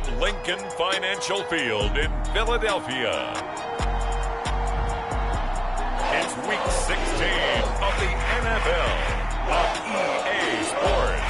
from Lincoln Financial Field in Philadelphia. It's Week 16 of the NFL on EA Sports.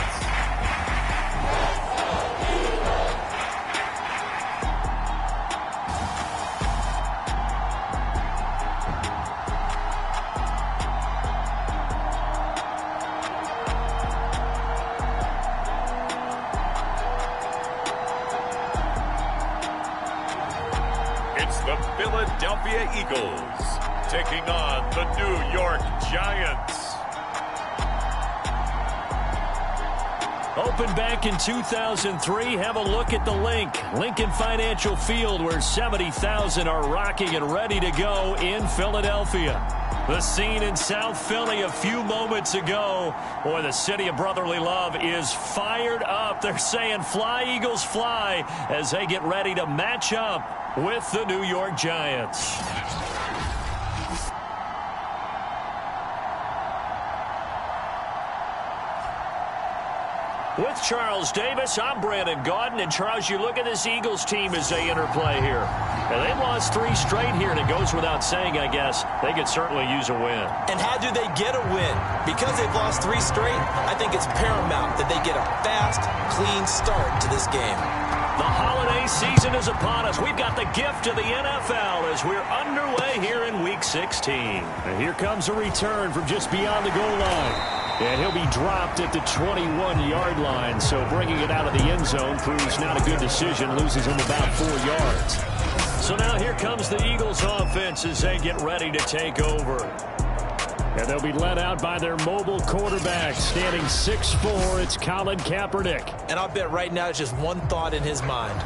It's the Philadelphia Eagles taking on the New York Giants. Opened back in 2003, have a look at the Lincoln Financial Field, where 70,000 are rocking and ready to go in Philadelphia. The scene in South Philly a few moments ago. Boy, the city of brotherly love is fired up. They're saying, "Fly, Eagles, fly," as they get ready to match up with the New York Giants. With Charles Davis, I'm Brandon Gaudin. And, Charles, you look at this Eagles team as they interplay here. And they've lost 3 straight here, and it goes without saying, I guess, they could certainly use a win. And how do they get a win? Because they've lost 3 straight, I think it's paramount that they get a fast, clean start to this game. The holiday season is upon us. We've got the gift of the NFL as we're underway here in Week 16. And here comes a return from just beyond the goal line. And he'll be dropped at the 21-yard line. So bringing it out of the end zone proves not a good decision. Loses him about 4 yards. So now here comes the Eagles offense as they get ready to take over. And they'll be led out by their mobile quarterback, standing 6'4". It's Colin Kaepernick. And I'll bet right now it's just one thought in his mind.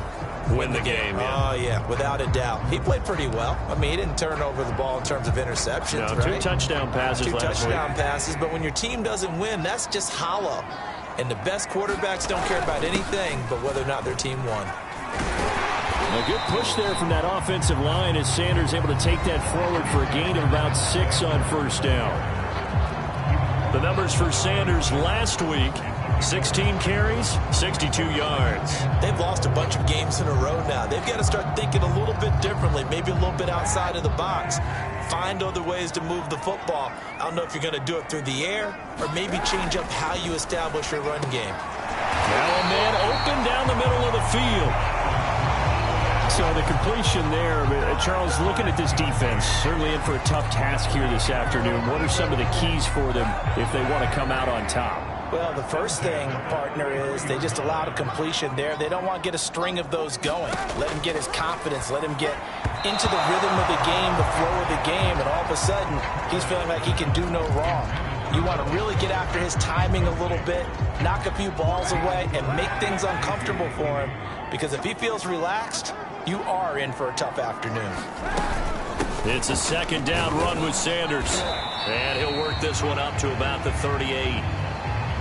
Win the game, yeah. Oh, yeah, without a doubt. He played pretty well. I mean, he didn't turn over the ball in terms of interceptions, no, right? 2 touchdown passes last week. 2 touchdown passes, but when your team doesn't win, that's just hollow. And the best quarterbacks don't care about anything but whether or not their team won. A good push there from that offensive line as Sanders able to take that forward for a gain of about 6 on first down. The numbers for Sanders last week: 16 carries, 62 yards. They've lost a bunch of games in a row now. They've got to start thinking a little bit differently, maybe a little bit outside of the box. Find other ways to move the football. I don't know if you're going to do it through the air or maybe change up how you establish your run game. Now a man open down the middle of the field. So the completion there, Charles, looking at this defense, certainly in for a tough task here this afternoon. What are some of the keys for them if they want to come out on top? Well, the first thing, partner, is they just allowed a completion there. They don't want to get a string of those going. Let him get his confidence. Let him get into the rhythm of the game, the flow of the game, and all of a sudden, he's feeling like he can do no wrong. You want to really get after his timing a little bit, knock a few balls away, and make things uncomfortable for him. Because if he feels relaxed, you are in for a tough afternoon. It's a second down run with Sanders. And he'll work this one up to about the 38.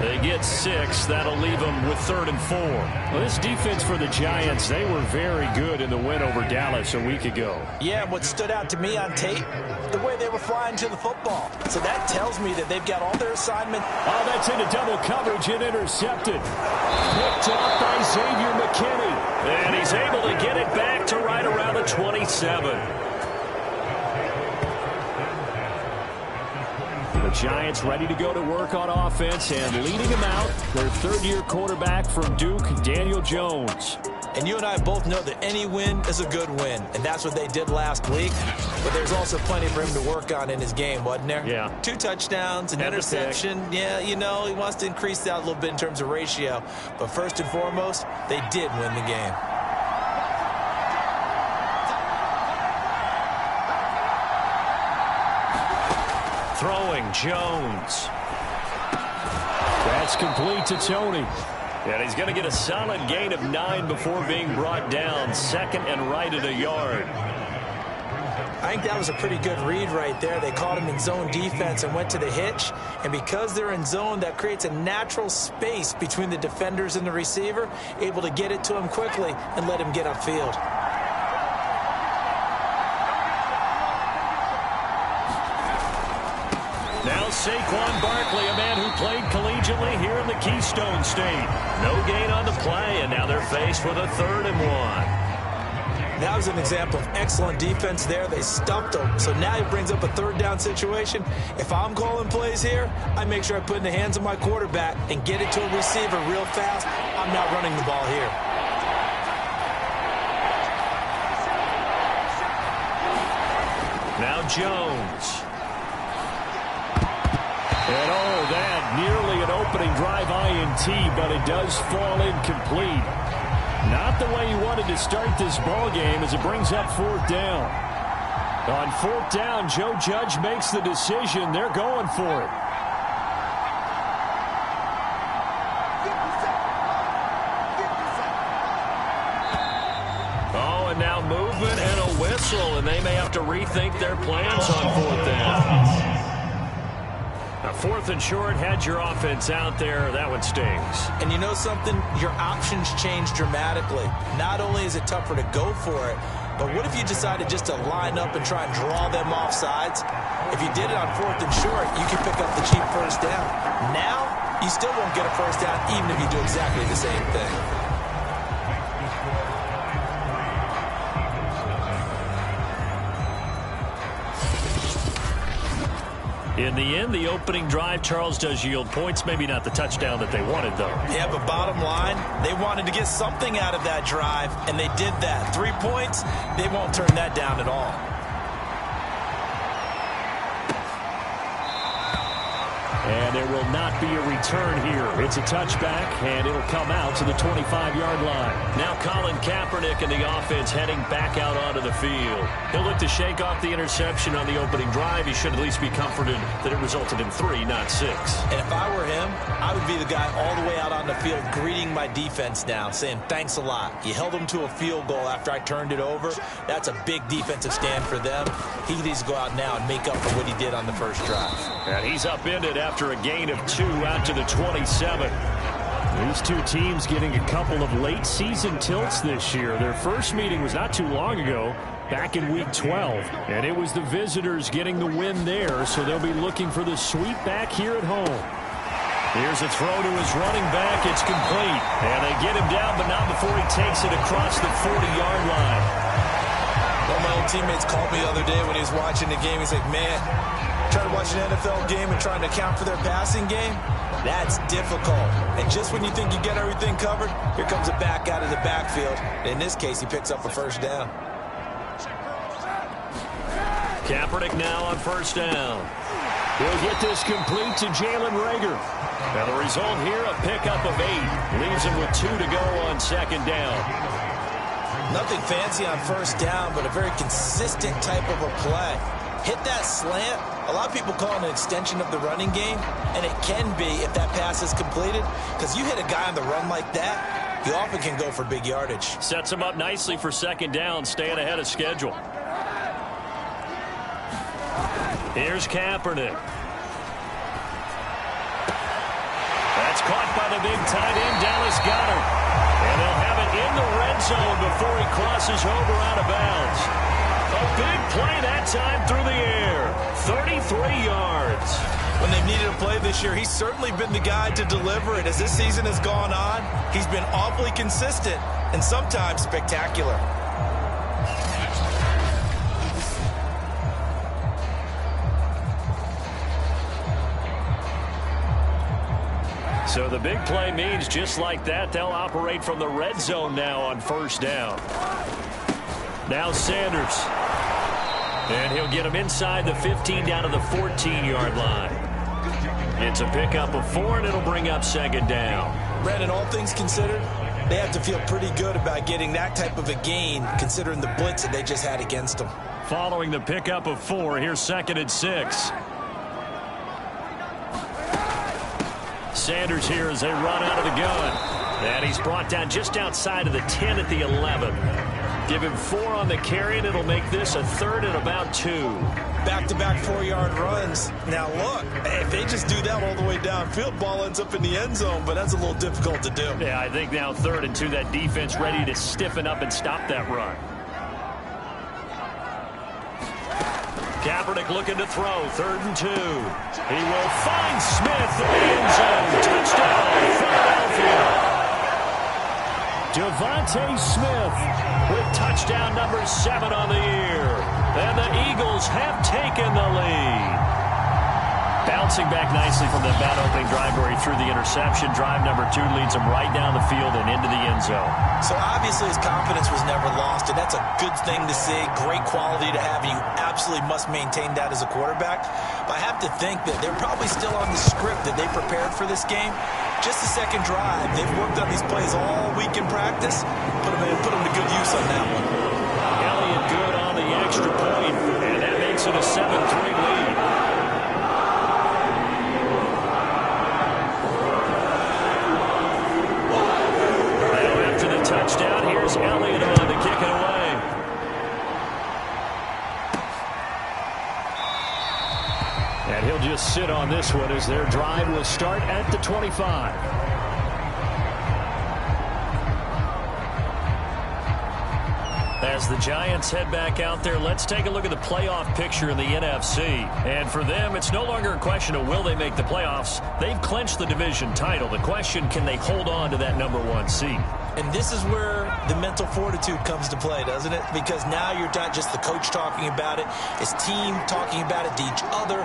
They get 6. That'll leave them with 3rd and 4. Well, this defense for the Giants, they were very good in the win over Dallas a week ago. Yeah, what stood out to me on tape, the way they were flying to the football. So that tells me that they've got all their assignment. Oh, that's into double coverage and intercepted. Picked up by Xavier McKinney. And he's able to get it back to right around the 27. The Giants ready to go to work on offense, and leading him out, their 3rd-year quarterback from Duke, Daniel Jones. And you and I both know that any win is a good win, and that's what they did last week. But there's also plenty for him to work on in his game, wasn't there? Yeah. 2 touchdowns, an interception. Yeah, you know, he wants to increase that a little bit in terms of ratio. But first and foremost, they did win the game. Throwing, Jones. That's complete to Tony. And he's going to get a solid gain of 9 before being brought down. 2nd and right at a yard. I think that was a pretty good read right there. They caught him in zone defense and went to the hitch. And because they're in zone, that creates a natural space between the defenders and the receiver, able to get it to him quickly and let him get upfield. Now Saquon Barkley, a man who played collegiately here in the Keystone State. No gain on the play, and now they're faced with a 3rd and 1. That was an example of excellent defense there. They stumped him. So now he brings up a 3rd down situation. If I'm calling plays here, I make sure I put it in the hands of my quarterback and get it to a receiver real fast. I'm not running the ball here. Now Jones. And that nearly an opening drive INT, but it does fall incomplete. Not the way he wanted to start this ball game as it brings up 4th down. On 4th down, Joe Judge makes the decision. They're going for it. Oh, and now movement and a whistle, and they may have to rethink their plans on 4th down. Now 4th and short, had your offense out there. That one stings. And you know something? Your options change dramatically. Not only is it tougher to go for it, but what if you decided just to line up and try and draw them off sides? If you did it on 4th and short, you could pick up the cheap 1st down. Now, you still won't get a 1st down even if you do exactly the same thing. In the end, the opening drive, Charles, does yield points. Maybe not the touchdown that they wanted, though. Yeah, but bottom line, they wanted to get something out of that drive, and they did that. 3 points, they won't turn that down at all. And there will not be a return here. It's a touchback, and it'll come out to the 25-yard line. Now Colin Kaepernick and the offense heading back out onto the field. He'll look to shake off the interception on the opening drive. He should at least be comforted that it resulted in 3, not 6. And if I were him, I would be the guy all the way out on the field greeting my defense now, saying, thanks a lot. You held them to a field goal after I turned it over. That's a big defensive stand for them. He needs to go out now and make up for what he did on the first drive. And he's upended after a gain of 2 out to the 27. These two teams getting a couple of late season tilts this year. Their first meeting was not too long ago, back in week 12. And it was the visitors getting the win there, so they'll be looking for the sweep back here at home. Here's a throw to his running back. It's complete. And they get him down, but not before he takes it across the 40-yard line. Well, my old teammates called me the other day when he was watching the game. He's like, man, trying to watch an NFL game and trying to account for their passing game, that's difficult. And just when you think you get everything covered, here comes a back out of the backfield. In this case, he picks up a 1st down. Kaepernick now on 1st down. He'll get this complete to Jalen Reagor. Now the result here, a pickup of 8. Leaves him with 2 to go on 2nd down. Nothing fancy on 1st down, but a very consistent type of a play. Hit that slant. A lot of people call it an extension of the running game, and it can be if that pass is completed, because you hit a guy on the run like that, he often can go for big yardage. Sets him up nicely for 2nd down, staying ahead of schedule. Here's Kaepernick. That's caught by the big tight end, Dallas Goedert. And they'll have it in the red zone before he crosses over out of bounds. A big play that time through the air. 33 yards. When they've needed a play this year, he's certainly been the guy to deliver it. As this season has gone on, he's been awfully consistent and sometimes spectacular. So the big play means just like that, they'll operate from the red zone now on 1st down. Now Sanders. And he'll get him inside the 15 down to the 14-yard line. It's a pickup of 4, and it'll bring up 2nd down. Brandon, all things considered, they have to feel pretty good about getting that type of a gain, considering the blitz that they just had against them. Following the pickup of 4, here's 2nd and 6. Sanders here as they run out of the gun. And he's brought down just outside of the 10 at the 11. Give him 4 on the carry, and it'll make this a 3rd and about 2. Back-to-back 4-yard runs. Now, look, if they just do that all the way downfield, ball ends up in the end zone, but that's a little difficult to do. Yeah, I think now 3rd and 2, that defense ready to stiffen up and stop that run. Kaepernick looking to throw. 3rd and 2. He will find Smith in the end zone. Touchdown, Philadelphia. Devontae Smith with touchdown number 7 on the year. And the Eagles have taken the lead. Bouncing back nicely from the bad opening drive where he threw the interception. Drive number 2 leads him right down the field and into the end zone. So obviously his confidence was never lost, and that's a good thing to see. Great quality to have, and you absolutely must maintain that as a quarterback. But I have to think that they're probably still on the script that they prepared for this game. Just the second drive. They've worked on these plays all week in practice. Put them to good use on that one. Elliott good on the extra point, and that makes it a 7-3 lead. Touchdown. Here's Elliott on to kick it away. And he'll just sit on this one as their drive will start at the 25. As the Giants head back out there, let's take a look at the playoff picture in the NFC. And for them, it's no longer a question of will they make the playoffs. They've clinched the division title. The question, can they hold on to that number 1 seed? And this is where the mental fortitude comes to play, doesn't it? Because now you're not just the coach talking about it. It's team talking about it to each other,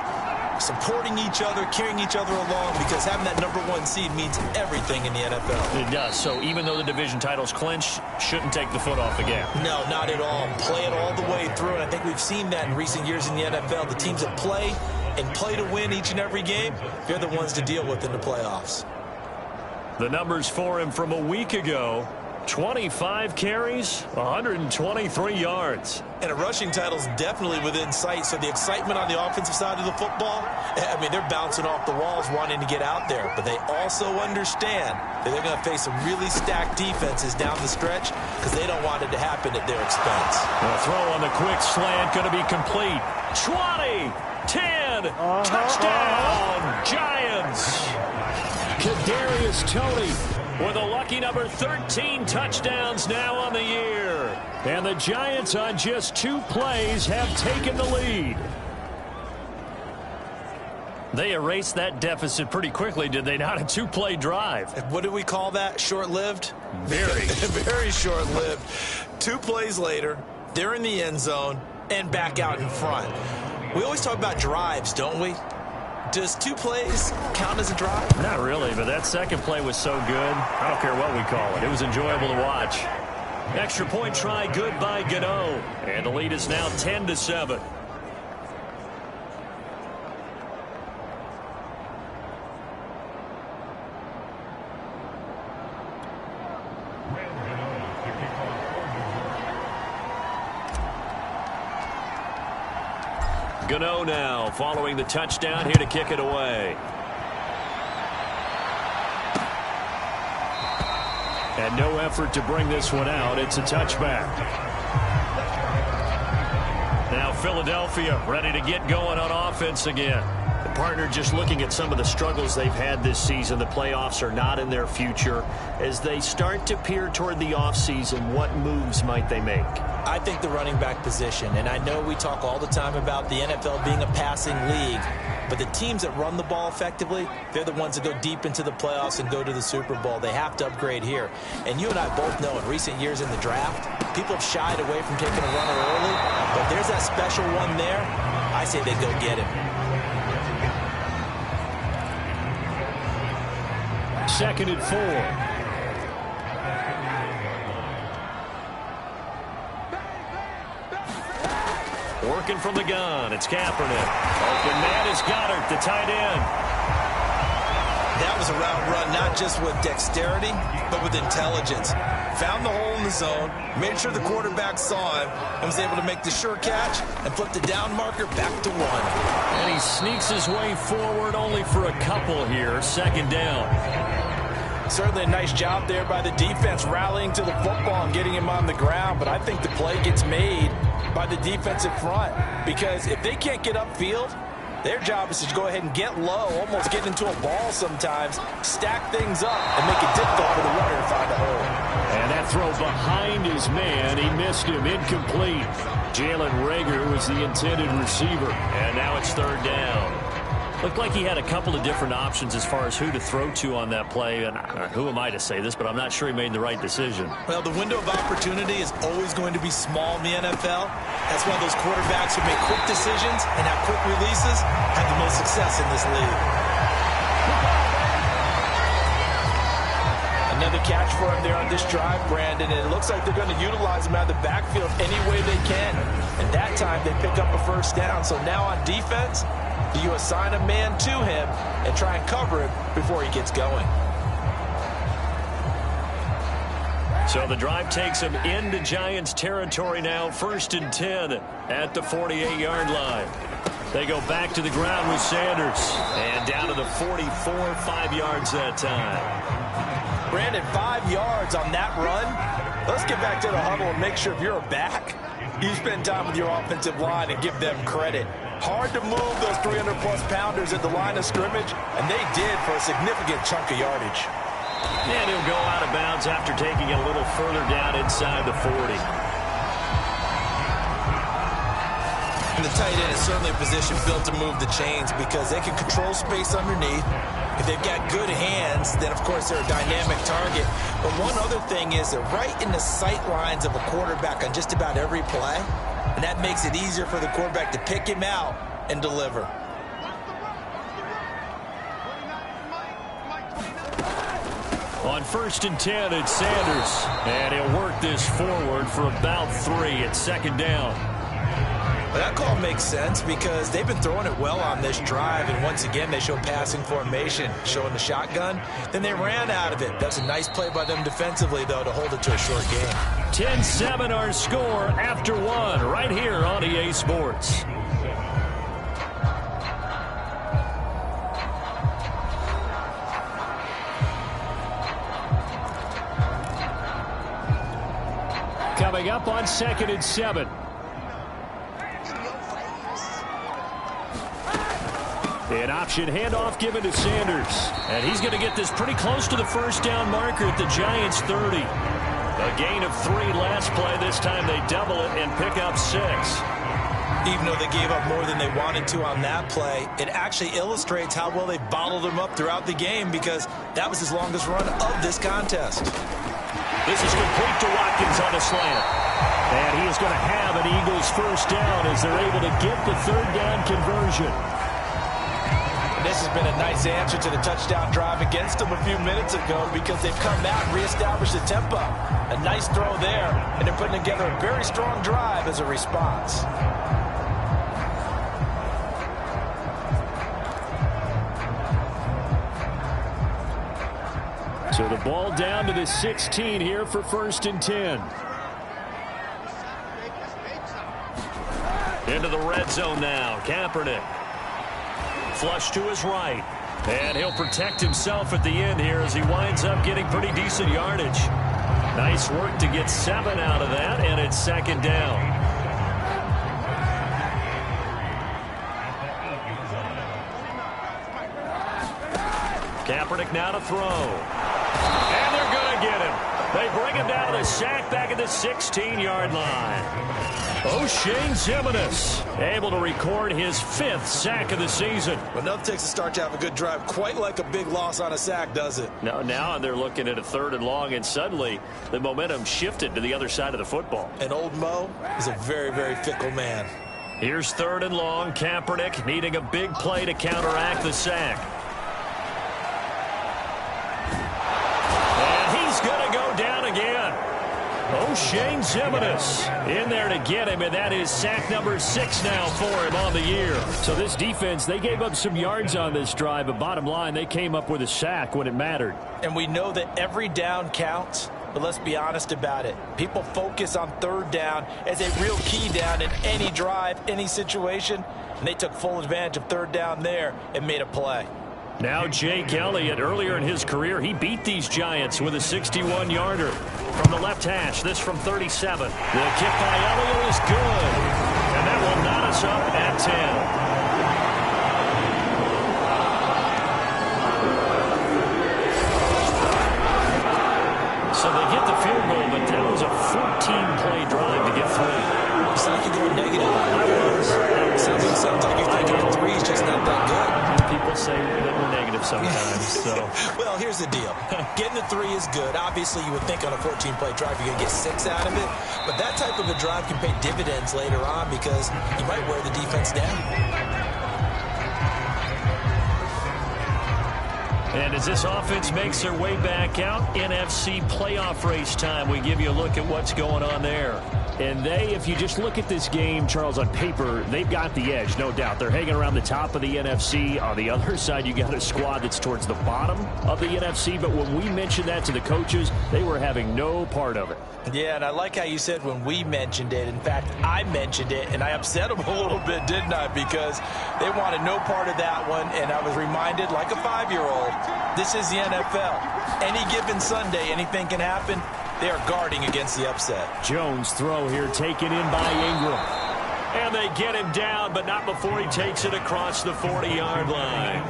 supporting each other, carrying each other along, because having that number 1 seed means everything in the NFL. It does. So even though the division title's clinched, shouldn't take the foot off the gas. No, not at all. Play it all the way through, and I think we've seen that in recent years in the NFL. The teams that play and play to win each and every game, they're the ones to deal with in the playoffs. The numbers for him from a week ago: 25 carries, 123 yards. And a rushing title is definitely within sight. So the excitement on the offensive side of the football, I mean, they're bouncing off the walls wanting to get out there. But they also understand that they're going to face some really stacked defenses down the stretch because they don't want it to happen at their expense. The throw on the quick slant going to be complete. 20, 10, touchdown, Giants. Kadarius Toney with a lucky number 13 touchdowns now on the year. And the Giants on just 2 plays have taken the lead. They erased that deficit pretty quickly, did they not? A 2-play drive. What do we call that? Short-lived? Very. Very short-lived. 2 plays later, they're in the end zone and back out in front. We always talk about drives, don't we? Does 2 plays count as a drive? Not really, but that second play was so good. I don't care what we call it. It was enjoyable to watch. Extra point try good by Gano. And the lead is now 10-7. Gano now following the touchdown, here to kick it away. And no effort to bring this one out. It's a touchback. Now Philadelphia ready to get going on offense again. The partner just looking at some of the struggles they've had this season. The playoffs are not in their future. As they start to peer toward the offseason, what moves might they make? I think the running back position, and I know we talk all the time about the NFL being a passing league, but the teams that run the ball effectively, they're the ones that go deep into the playoffs and go to the Super Bowl. They have to upgrade here. And you and I both know in recent years in the draft, people have shied away from taking a runner early, but there's that special one there. I say they go get him. 2nd and 4. Working from the gun, it's Kaepernick. Open man is Goddard, the tight end. That was a route run, not just with dexterity, but with intelligence. Found the hole in the zone, made sure the quarterback saw him, and was able to make the sure catch and flip the down marker back to 1. And he sneaks his way forward only for a couple here. 2nd down. Certainly a nice job there by the defense rallying to the football and getting him on the ground, but I think the play gets made by the defensive front, because if they can't get upfield, their job is to go ahead and get low, almost get into a ball sometimes, stack things up, and make it difficult for the runner to find a hole. And that That throw behind his man. He missed him. Incomplete. Jalen Reagor was the intended receiver. And now it's third down. Looked like he had a couple of different options as far as who to throw to on that play. And who am I to say this, but I'm not sure he made the right decision. Well, the window of opportunity is always going to be small in the NFL. That's why those quarterbacks who make quick decisions and have quick releases have the most success in this league. Another catch for him there on this drive, Brandon, and it looks like they're going to utilize him out of the backfield any way they can. And that time they pick up a first down. So now on defense, do you assign a man to him and try and cover him before he gets going? So the drive takes him into Giants territory now. 1st and 10 at the 48-yard line. They go back to the ground with Sanders. And down to the 44, 5 yards that time. Brandon, 5 yards on that run. Let's get back to the huddle and make sure if you're a back, you spend time with your offensive line and give them credit. Hard to move those 300-plus pounders at the line of scrimmage, and they did for a significant chunk of yardage. And he'll go out of bounds after taking it a little further down inside the 40. And the tight end is certainly a position built to move the chains because they can control space underneath. If they've got good hands, then, of course, they're a dynamic target. But one other thing is they're right in the sight lines of a quarterback on just about every play. And that makes it easier for the quarterback to pick him out and deliver. On 1st and 10, it's Sanders. And he'll work this forward for about 3 at 2nd down. Well, that call makes sense because they've been throwing it well on this drive, and once again they show passing formation, showing the shotgun. Then they ran out of it. That's a nice play by them defensively, though, to hold it to a short game. 10-7 our score after 1 right here on EA Sports. Coming up on 2nd and 7. An option handoff given to Sanders. And he's going to get this pretty close to the first down marker at the Giants' 30. A gain of 3 last play. This time they double it and pick up 6. Even though they gave up more than they wanted to on that play, it actually illustrates how well they bottled him up throughout the game because that was his longest run of this contest. This is complete to Watkins on a slant. And he is going to have an Eagles first down as they're able to get the 3rd down conversion. This has been a nice answer to the touchdown drive against them a few minutes ago because they've come out and reestablished the tempo. A nice throw there, and they're putting together a very strong drive as a response. So the ball down to the 16 here for 1st and 10. Into the red zone now. Kaepernick. Flush to his right. And he'll protect himself at the end here as he winds up getting pretty decent yardage. Nice work to get 7 out of that, and it's 2nd down. Kaepernick now to throw. And they're going to get him. They bring him down to the sack back at the 16-yard line. O'Shane Zimenez able to record his 5th sack of the season. Well, nothing takes a start to have a good drive quite like a big loss on a sack, does it? Now they're looking at a 3rd and long, and suddenly the momentum shifted to the other side of the football. And old Mo is a very, very fickle man. Here's 3rd and long. Kaepernick needing a big play to counteract the sack. And he's going to go down again. O'Shane Zimenez in there to get him, and that is sack number 6 now for him on the year. So this defense, they gave up some yards on this drive, but bottom line, they came up with a sack when it mattered. And we know that every down counts, but let's be honest about it. People focus on 3rd down as a real key down in any drive, any situation, and they took full advantage of 3rd down there and made a play. Now Jake Elliott, earlier in his career, he beat these Giants with a 61-yarder. From the left hash, this from 37. The kick by Elliott is good. And that will knot us up at 10. So they get the field goal, but that was a 14-play drive to get 3. It's like you're going negative on it. Sounds like you're thinking the 3 is just not that good. People say that we're negative sometimes. So. Well, here's the deal. Getting the 3 is good. Obviously, you would think on a 14-play drive you're going to get 6 out of it. But that type of a drive can pay dividends later on because you might wear the defense down. And as this offense makes their way back out, NFC playoff race time, we give you a look at what's going on there. And if you just look at this game, Charles, on paper, they've got the edge, no doubt. They're hanging around the top of the NFC. On the other side, you got a squad that's towards the bottom of the NFC. But when we mentioned that to the coaches, they were having no part of it. Yeah, and I like how you said when we mentioned it. In fact, I mentioned it, and I upset them a little bit, didn't I? Because they wanted no part of that one, and I was reminded, like a 5-year-old, this is the NFL. Any given Sunday, anything can happen. They are guarding against the upset. Jones throw here taken in by Ingram. And they get him down, but not before he takes it across the 40-yard line.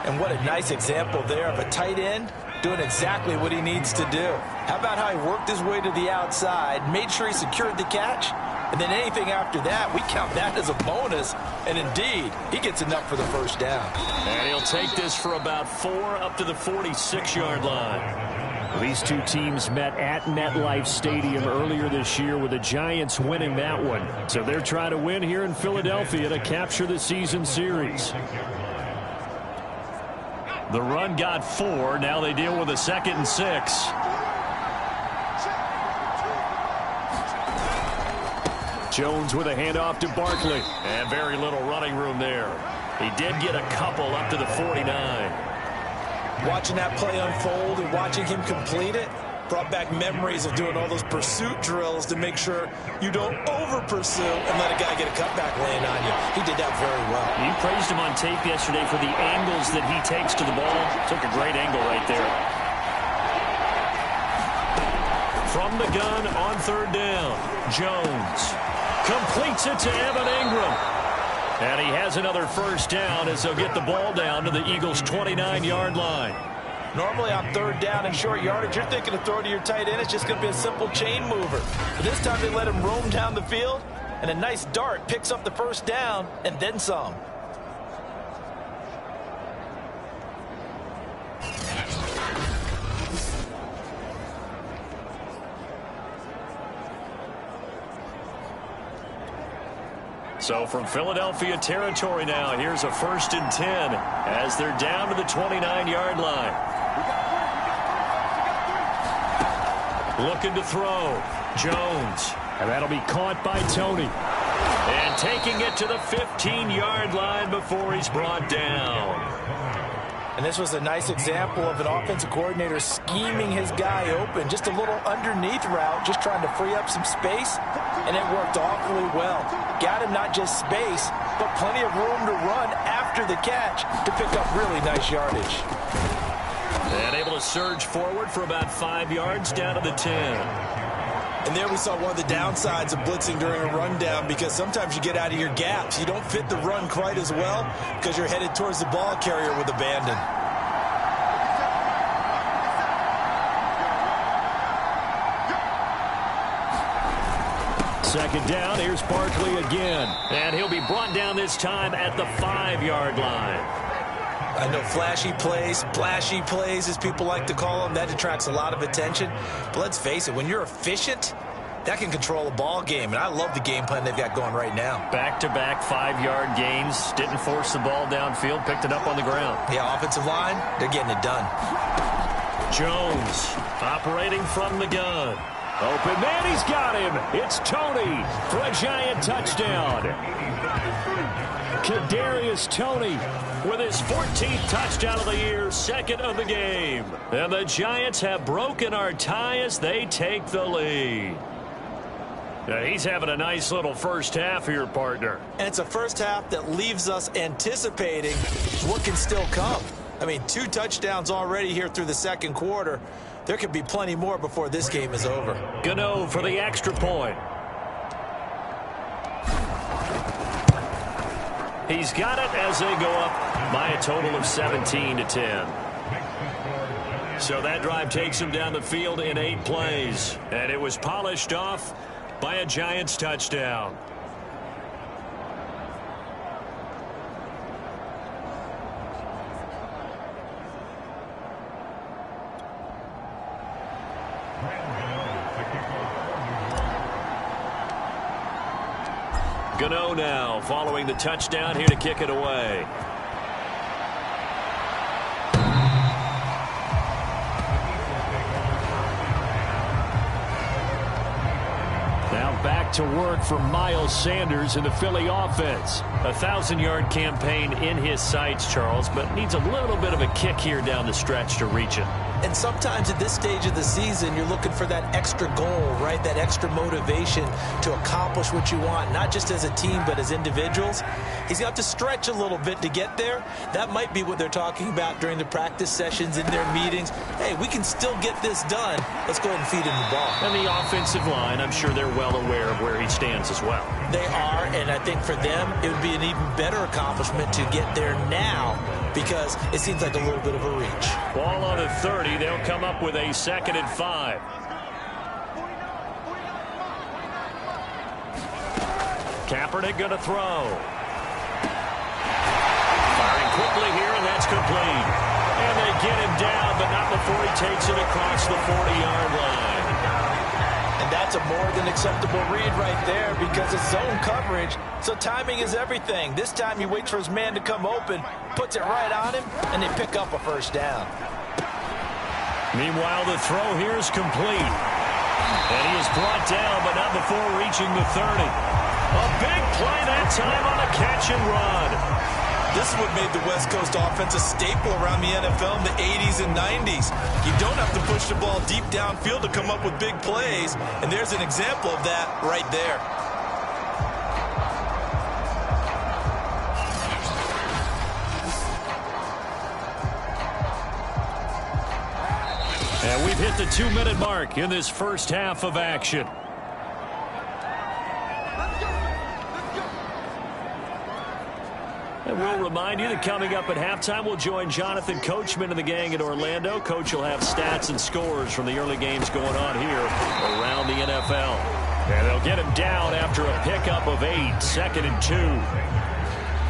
And what a nice example there of a tight end doing exactly what he needs to do. How about how he worked his way to the outside, made sure he secured the catch, and then anything after that, we count that as a bonus. And indeed, he gets enough for the first down. And he'll take this for about 4 up to the 46-yard line. These two teams met at MetLife Stadium earlier this year with the Giants winning that one. So they're trying to win here in Philadelphia to capture the season series. The run got 4. Now they deal with a 2nd and 6. Jones with a handoff to Barkley. And very little running room there. He did get a couple up to the 49. Watching that play unfold and watching him complete it brought back memories of doing all those pursuit drills to make sure you don't over-pursue and let a guy get a cutback land on you. He did that very well. You praised him on tape yesterday for the angles that he takes to the ball. Took a great angle right there. From the gun on 3rd down, Jones completes it to Evan Ingram. And he has another first down as they'll get the ball down to the Eagles' 29-yard line. Normally on 3rd down and short yardage, you're thinking of throw to your tight end. It's just going to be a simple chain mover. But this time they let him roam down the field, and a nice dart picks up the first down and then some. So from Philadelphia territory now, here's a 1st and 10 as they're down to the 29-yard line. Looking to throw. Jones. And that'll be caught by Tony. And taking it to the 15-yard line before he's brought down. And this was a nice example of an offensive coordinator scheming his guy open. Just a little underneath route, just trying to free up some space. And it worked awfully well. Got him not just space, but plenty of room to run after the catch to pick up really nice yardage. And able to surge forward for about 5 yards down to the 10. And there we saw one of the downsides of blitzing during a rundown because sometimes you get out of your gaps. You don't fit the run quite as well because you're headed towards the ball carrier with abandon. Second down, here's Barkley again. And he'll be brought down this time at the 5-yard line. I know flashy plays, splashy plays, as people like to call them, that attracts a lot of attention. But let's face it, when you're efficient, that can control a ball game. And I love the game plan they've got going right now. Back-to-back 5-yard gains. Didn't force the ball downfield. Picked it up on the ground. Yeah, offensive line, they're getting it done. Jones operating from the gun. Open man, he's got him. It's Tony for a Giant touchdown. Kadarius Toney with his 14th touchdown of the year, 2nd of the game. And the Giants have broken our tie as they take the lead. Now, he's having a nice little first half here, partner. And it's a first half that leaves us anticipating what can still come. I mean, 2 touchdowns already here through the 2nd quarter. There could be plenty more before this game is over. Gano for the extra point. He's got it as they go up by a total of 17-10. So that drive takes him down the field in 8 plays. And it was polished off by a Giants touchdown. Gano now following the touchdown here to kick it away. Now back to work for Miles Sanders in the Philly offense. A 1,000-yard campaign in his sights, Charles, but needs a little bit of a kick here down the stretch to reach it. And sometimes at this stage of the season, you're looking for that extra goal, right? That extra motivation to accomplish what you want, not just as a team, but as individuals. He's got to stretch a little bit to get there. That might be what they're talking about during the practice sessions, in their meetings. Hey, we can still get this done. Let's go ahead and feed him the ball. And the offensive line, I'm sure they're well aware of where he stands as well. They are, and I think for them, it would be an even better accomplishment to get there now, because it seems like a little bit of a reach. Ball on the 30. They'll come up with a 2nd and 5. Kaepernick going to throw. Firing quickly here, and that's complete. And they get him down, but not before he takes it across the 40-yard line. And that's a more than acceptable read right there because it's zone coverage, so timing is everything. This time he waits for his man to come open, puts it right on him, and they pick up a first down. Meanwhile, the throw here is complete. And he is brought down, but not before reaching the 30. A big play that time on a catch and run. This is what made the West Coast offense a staple around the NFL in the 80s and 90s. You don't have to push the ball deep downfield to come up with big plays, and there's an example of that right there. And we've hit the 2-minute mark in this first half of action. And we'll remind you that coming up at halftime, we'll join Jonathan Coachman and the gang in Orlando. Coach will have stats and scores from the early games going on here around the NFL. And they'll get him down after a pickup of 8, 2nd and 2.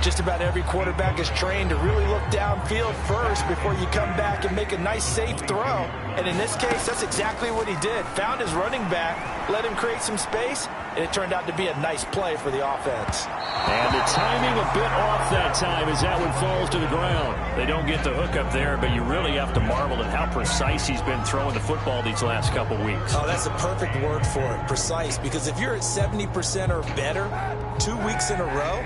Just about every quarterback is trained to really look downfield first before you come back and make a nice, safe throw. And in this case, that's exactly what he did. Found his running back, let him create some space, and it turned out to be a nice play for the offense. And the timing a bit off that time as that one falls to the ground. They don't get the hook up there, but you really have to marvel at how precise he's been throwing the football these last couple weeks. Oh, that's a perfect word for it, precise, because if you're at 70% or better 2 weeks in a row,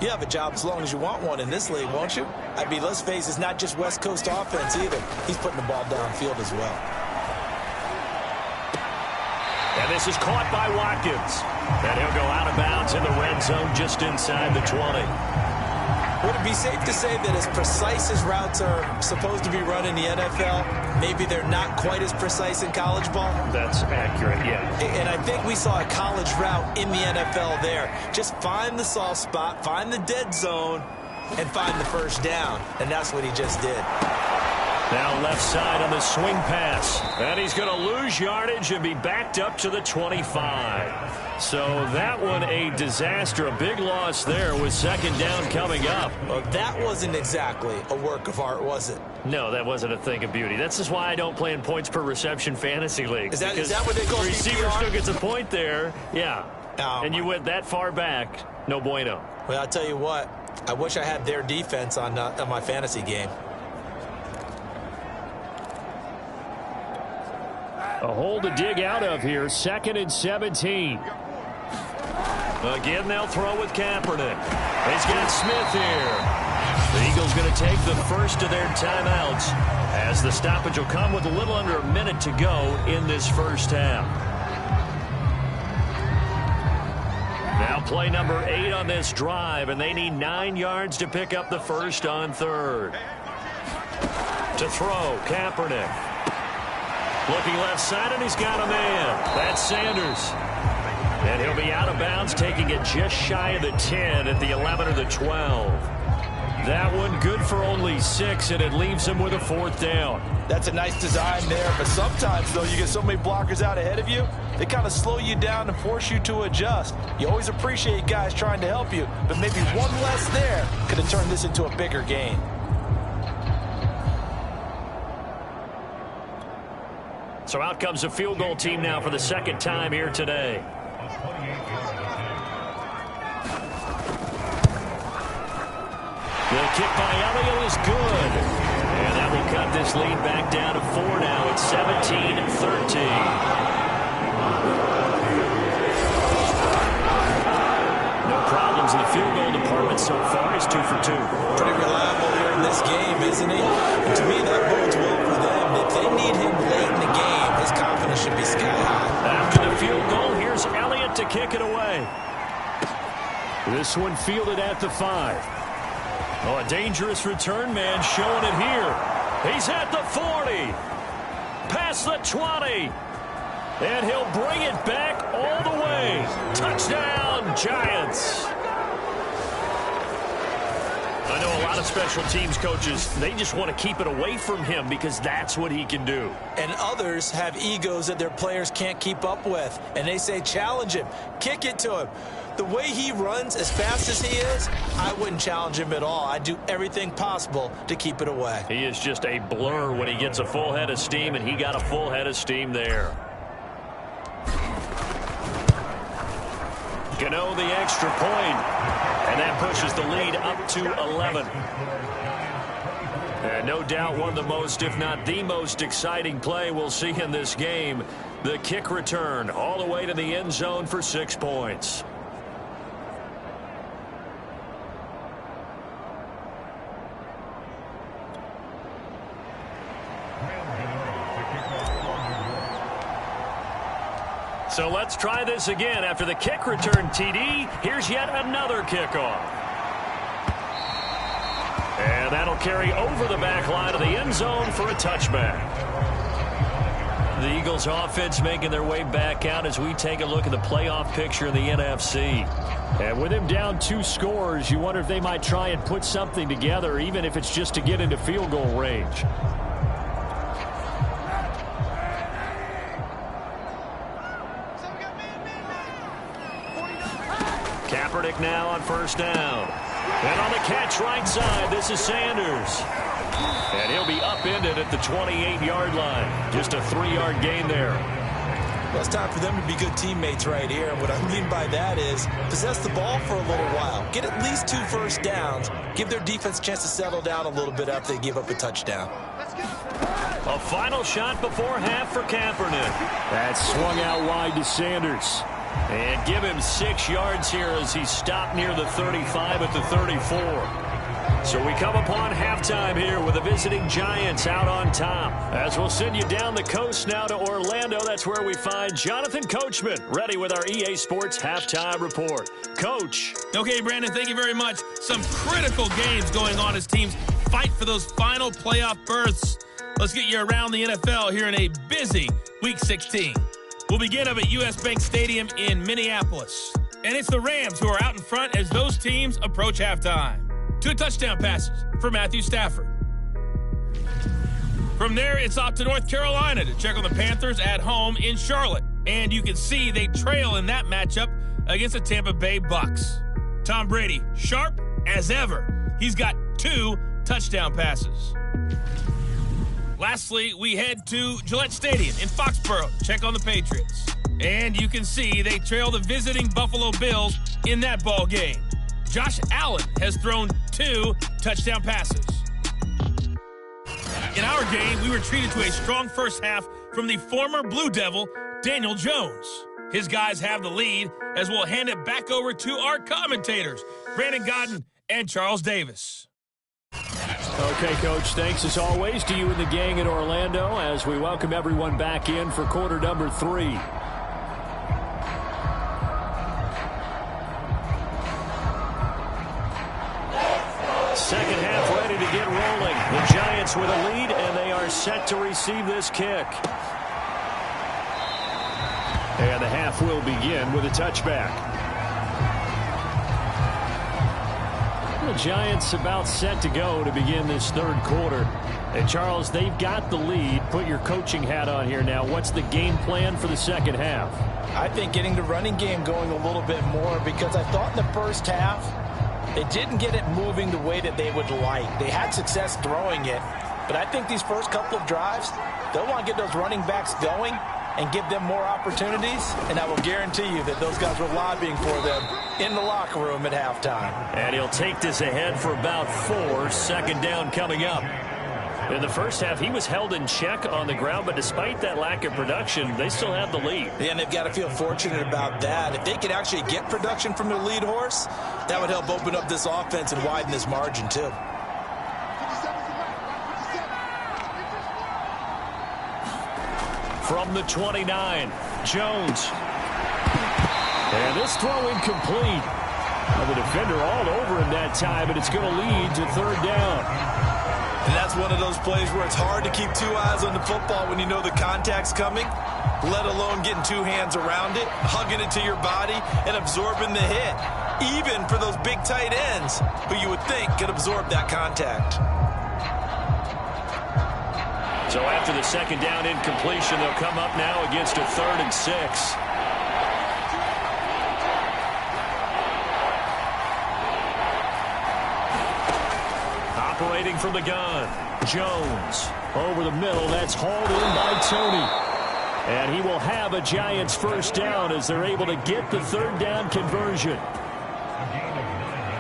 you have a job as long as you want one in this league, won't you? I mean, let's face it, it's not just West Coast offense either. He's putting the ball downfield as well. And this is caught by Watkins. And he'll go out of bounds in the red zone just inside the 20. Would it be safe to say that as precise as routes are supposed to be run in the NFL, maybe they're not quite as precise in college ball? That's accurate, yeah. And I think we saw a college route in the NFL there. Just find the soft spot, find the dead zone, and find the first down. And that's what he just did. Now left side on the swing pass. And he's going to lose yardage and be backed up to the 25. So that one a disaster. A big loss there with 2nd down coming up. Well, that wasn't exactly a work of art, was it? No, that wasn't a thing of beauty. That's just why I don't play in points per reception fantasy leagues. Is that what they call the receiver PPR? still gets a point there. Yeah. Oh, and you went that far back. No bueno. Well, I'll tell you what. I wish I had their defense on my fantasy game. A hole to dig out of here. 2nd and 17. Again, they'll throw with Kaepernick. He's got Smith here. The Eagles going to take the first of their timeouts as the stoppage will come with a little under a minute to go in this first half. Now play number 8 on this drive, and they need 9 yards to pick up the first on 3rd. To throw, Kaepernick. Looking left side, and he's got a man. That's Sanders. And he'll be out of bounds, taking it just shy of the 10 at the 11 or the 12. That one good for only 6, and it leaves him with a 4th down. That's a nice design there, but sometimes, though, you get so many blockers out ahead of you, they kind of slow you down and force you to adjust. You always appreciate guys trying to help you, but maybe one less there could have turned this into a bigger game. So out comes a field goal team now for the 2nd time here today. The kick by Elliott is good. And that will cut this lead back down to 4 now. It's 17-13. No problems in the field goal department so far. He's 2 for 2. Pretty reliable here in this game, isn't he? And to me, that bodes well for them. If they need him late in the game, his confidence should be sky high. After the field goal, here's Elliott to kick it away. This one fielded at the 5. Oh, a dangerous return man showing it here. He's at the 40. Past the 20. And he'll bring it back all the way. Touchdown, Giants. I know a lot of special teams coaches, they just want to keep it away from him because that's what he can do. And others have egos that their players can't keep up with. And they say, challenge him, kick it to him. The way he runs as fast as he is, I wouldn't challenge him at all. I'd do everything possible to keep it away. He is just a blur when he gets a full head of steam, and he got a full head of steam there. Gano the extra point, and that pushes the lead up to 11. And no doubt one of the most, if not the most exciting play we'll see in this game. The kick return all the way to the end zone for 6 points. So let's try this again. After the kick return TD, here's yet another kickoff. And that'll carry over the back line of the end zone for a touchback. The Eagles offense making their way back out as we take a look at the playoff picture in the NFC. And with him down 2 scores, you wonder if they might try and put something together, even if it's just to get into field goal range. Kaepernick now on 1st down. And on the catch right side, this is Sanders. And he'll be upended at the 28-yard line. Just a 3-yard gain there. Well, it's time for them to be good teammates right here. And what I mean by that is possess the ball for a little while. Get at least 2 first downs. Give their defense a chance to settle down a little bit after they give up a touchdown. A final shot before half for Kaepernick. That swung out wide to Sanders. And give him 6 yards here as he stopped near the 35 at the 34. So we come upon halftime here with the visiting Giants out on top. As we'll send you down the coast now to Orlando, that's where we find Jonathan Coachman ready with our EA Sports Halftime Report. Coach. Okay, Brandon, thank you very much. Some critical games going on as teams fight for those final playoff berths. Let's get you around the NFL here in a busy Week 16. We'll begin up at U.S. Bank Stadium in Minneapolis. And it's the Rams who are out in front as those teams approach halftime. 2 touchdown passes for Matthew Stafford. From there, it's off to North Carolina to check on the Panthers at home in Charlotte. And you can see they trail in that matchup against the Tampa Bay Bucks. Tom Brady, sharp as ever. He's got 2 touchdown passes. Lastly, we head to Gillette Stadium in Foxborough to check on the Patriots. And you can see they trail the visiting Buffalo Bills in that ball game. Josh Allen has thrown 2 touchdown passes. In our game, we were treated to a strong first half from the former Blue Devil, Daniel Jones. His guys have the lead as we'll hand it back over to our commentators, Brandon Godden and Charles Davis. Okay, Coach, thanks as always to you and the gang in Orlando as we welcome everyone back in for quarter number 3. Second half ready to get rolling. The Giants with a lead, and they are set to receive this kick. And the half will begin with a touchback. the Giants about set to go to begin this third quarter. And, Charles, they've got the lead. Put your coaching hat on here now. What's the game plan for the second half? I think getting the running game going a little bit more, because I thought in the first half they didn't get it moving the way that they would like. They had success throwing it, but I think these first couple of drives, they'll want to get those running backs going and give them more opportunities, and I will guarantee you that those guys were lobbying for them in the locker room at halftime. And he'll take this ahead for about 4. Second down coming up. In the first half, he was held in check on the ground, but despite that lack of production, they still have the lead. Yeah, and they've got to feel fortunate about that. If they could actually get production from their lead horse, that would help open up this offense and widen this margin, too. From the 29, Jones. And this throw incomplete. Well, the defender all over him that time, and it's going to lead to third down. And that's one of those plays where it's hard to keep 2 eyes on the football when you know the contact's coming, let alone getting 2 hands around it, hugging it to your body, and absorbing the hit, even for those big tight ends who you would think could absorb that contact. So after the second down incompletion, they'll come up now against a 3rd and 6. Operating from the gun, Jones. Over the middle, that's hauled in by Tony. And he will have a Giants first down as they're able to get the 3rd down conversion.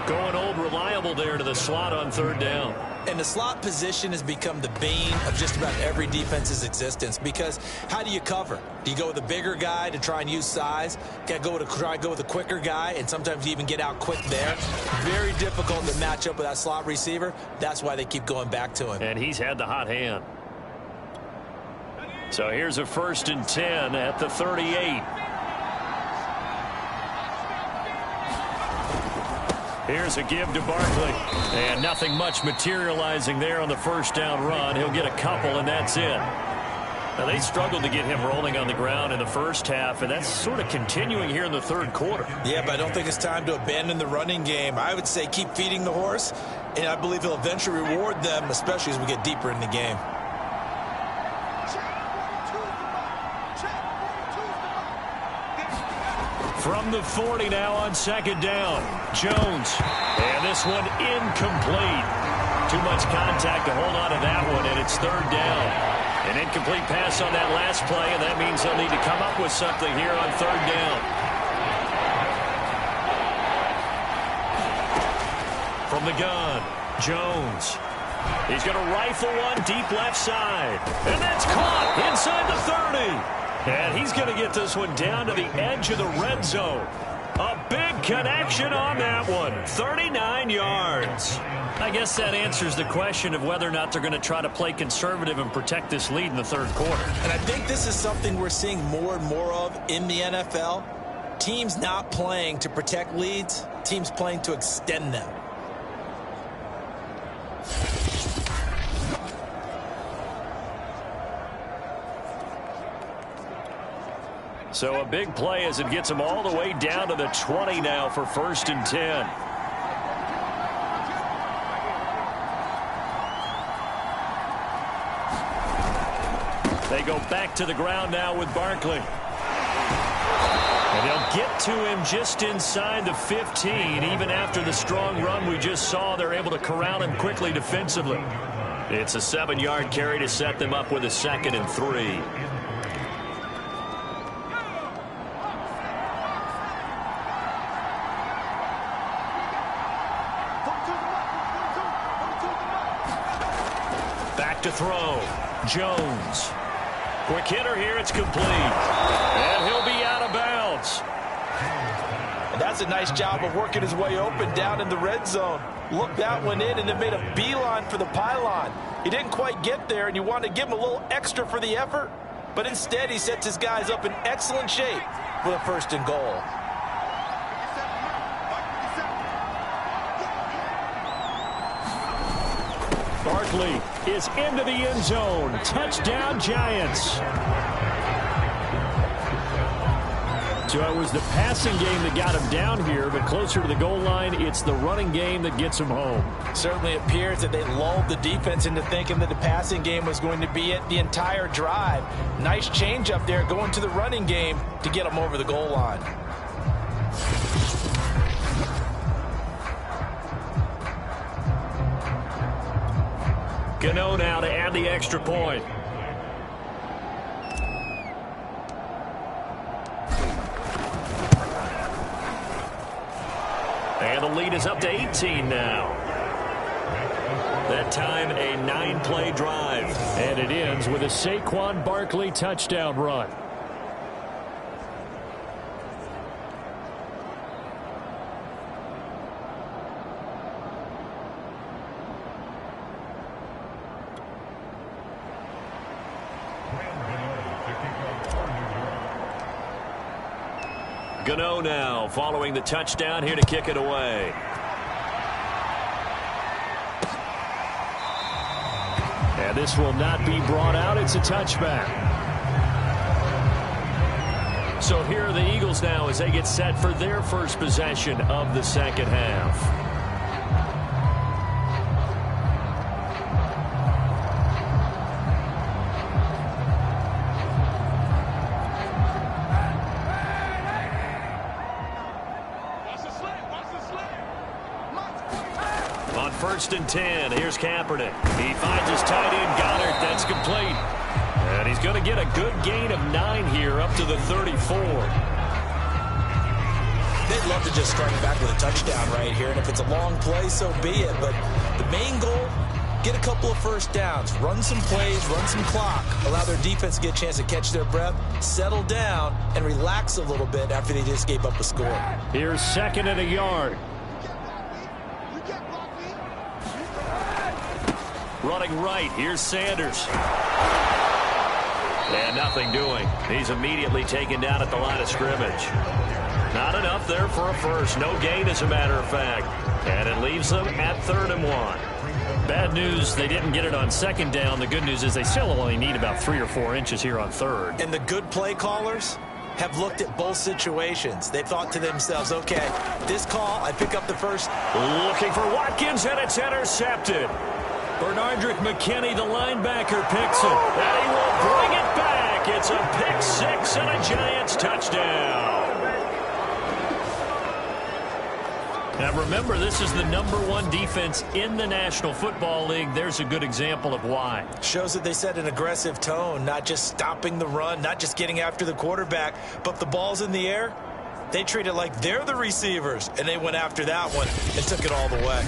Going old reliable there to the slot on 3rd down. And the slot position has become the bane of just about every defense's existence, because how do you cover? Do you go with a bigger guy to try and use size? Got to try and go with a quicker guy, and sometimes you even get out quick there. Very difficult to match up with that slot receiver. That's why they keep going back to him. And he's had the hot hand. So here's a 1st and 10 at the 38. Here's a give to Barkley. And nothing much materializing there on the first down run. He'll get a couple, and that's it. Now, they struggled to get him rolling on the ground in the first half, and that's sort of continuing here in the third quarter. Yeah, but I don't think it's time to abandon the running game. I would say keep feeding the horse, and I believe he'll eventually reward them, especially as we get deeper in the game. From the 40 now on second down, Jones. And this one incomplete. Too much contact to hold on to that one, and it's 3rd down. An incomplete pass on that last play, and that means they'll need to come up with something here on 3rd down. From the gun, Jones. He's going to rifle one deep left side. And that's caught inside the 30. And he's going to get this one down to the edge of the red zone. A big connection on that one. 39 yards. I guess that answers the question of whether or not they're going to try to play conservative and protect this lead in the third quarter. And I think this is something we're seeing more and more of in the NFL. Teams not playing to protect leads, teams playing to extend them. So a big play as it gets them all the way down to the 20 now for 1st and 10. They go back to the ground now with Barkley. And they'll get to him just inside the 15. Even after the strong run we just saw, they're able to corral him quickly defensively. It's a 7-yard carry to set them up with a 2nd and 3. To throw, Jones. Quick hitter here, it's complete. And he'll be out of bounds. And that's a nice job of working his way open down in the red zone. Looked that one in and then made a beeline for the pylon. He didn't quite get there, and you wanted to give him a little extra for the effort, but instead he sets his guys up in excellent shape for the 1st and goal. Barkley is into the end zone. Touchdown, Giants. So it was the passing game that got him down here, but closer to the goal line, it's the running game that gets him home. Certainly appears that they lulled the defense into thinking that the passing game was going to be it the entire drive. Nice change up there going to the running game to get him over the goal line. Gano now to add the extra point. And the lead is up to 18 now. That time, a 9-play drive. And it ends with a Saquon Barkley touchdown run. Gano now following the touchdown here to kick it away. And this will not be brought out. It's a touchback. So here are the Eagles now as they get set for their first possession of the second half. First and 10. Here's Kaepernick. He finds his tight end, Goddard. That's complete. And he's going to get a good gain of 9 here up to the 34. They'd love to just strike back with a touchdown right here. And if it's a long play, so be it. But the main goal, get a couple of first downs. Run some plays, run some clock. Allow their defense to get a chance to catch their breath, settle down, and relax a little bit after they just gave up a score. Here's second and a yard. Running right, here's Sanders. And nothing doing. He's immediately taken down at the line of scrimmage. Not enough there for a first. No gain, as a matter of fact. And it leaves them at 3rd and 1. Bad news, they didn't get it on second down. The good news is they still only need about 3 or 4 inches here on third. And the good play callers have looked at both situations. They thought to themselves, okay, this call, I pick up the first. Looking for Watkins, and it's intercepted. Bernardrick McKinney, the linebacker, picks it. And he will bring it back. It's a pick 6 and a Giants touchdown. Now remember, this is the #1 defense in the National Football League. There's a good example of why. Shows that they set an aggressive tone, not just stopping the run, not just getting after the quarterback, but the ball's in the air. They treat it like they're the receivers, and they went after that one and took it all the way.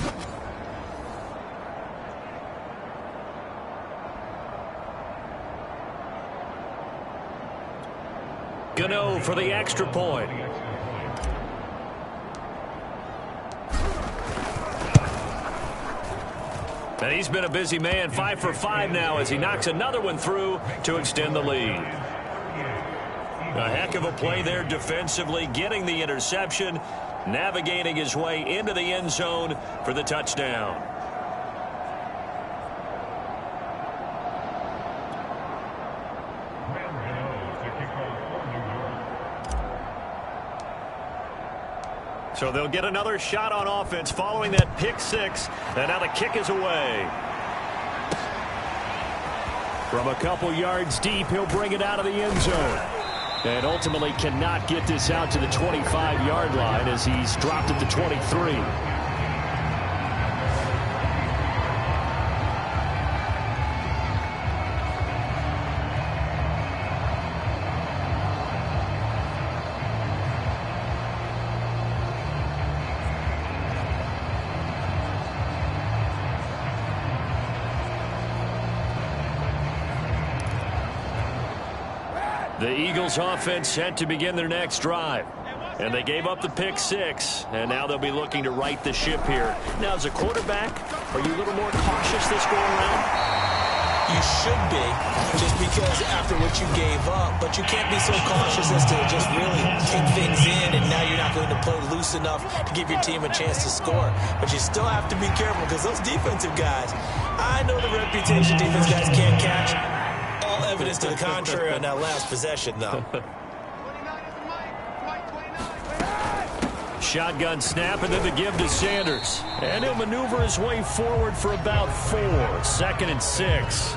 Gano for the extra point. And he's been a busy man, 5 for 5 now as he knocks another one through to extend the lead. A heck of a play there defensively, getting the interception, navigating his way into the end zone for the touchdown. So they'll get another shot on offense following that pick 6. And now the kick is away. From a couple yards deep, he'll bring it out of the end zone. And ultimately cannot get this out to the 25-yard line as he's dropped at the 23. The Eagles offense set to begin their next drive. And they gave up the pick 6, and now they'll be looking to right the ship here. Now, as a quarterback, are you a little more cautious this go around? You should be, just because after what you gave up, but you can't be so cautious as to just really take things in, and now you're not going to play loose enough to give your team a chance to score. But you still have to be careful because those defensive guys, I know the reputation defense guys can't catch. All evidence to the contrary on that last possession, though. shotgun snap, and then the give to Sanders. And he'll maneuver his way forward for about 4. 2nd and 6.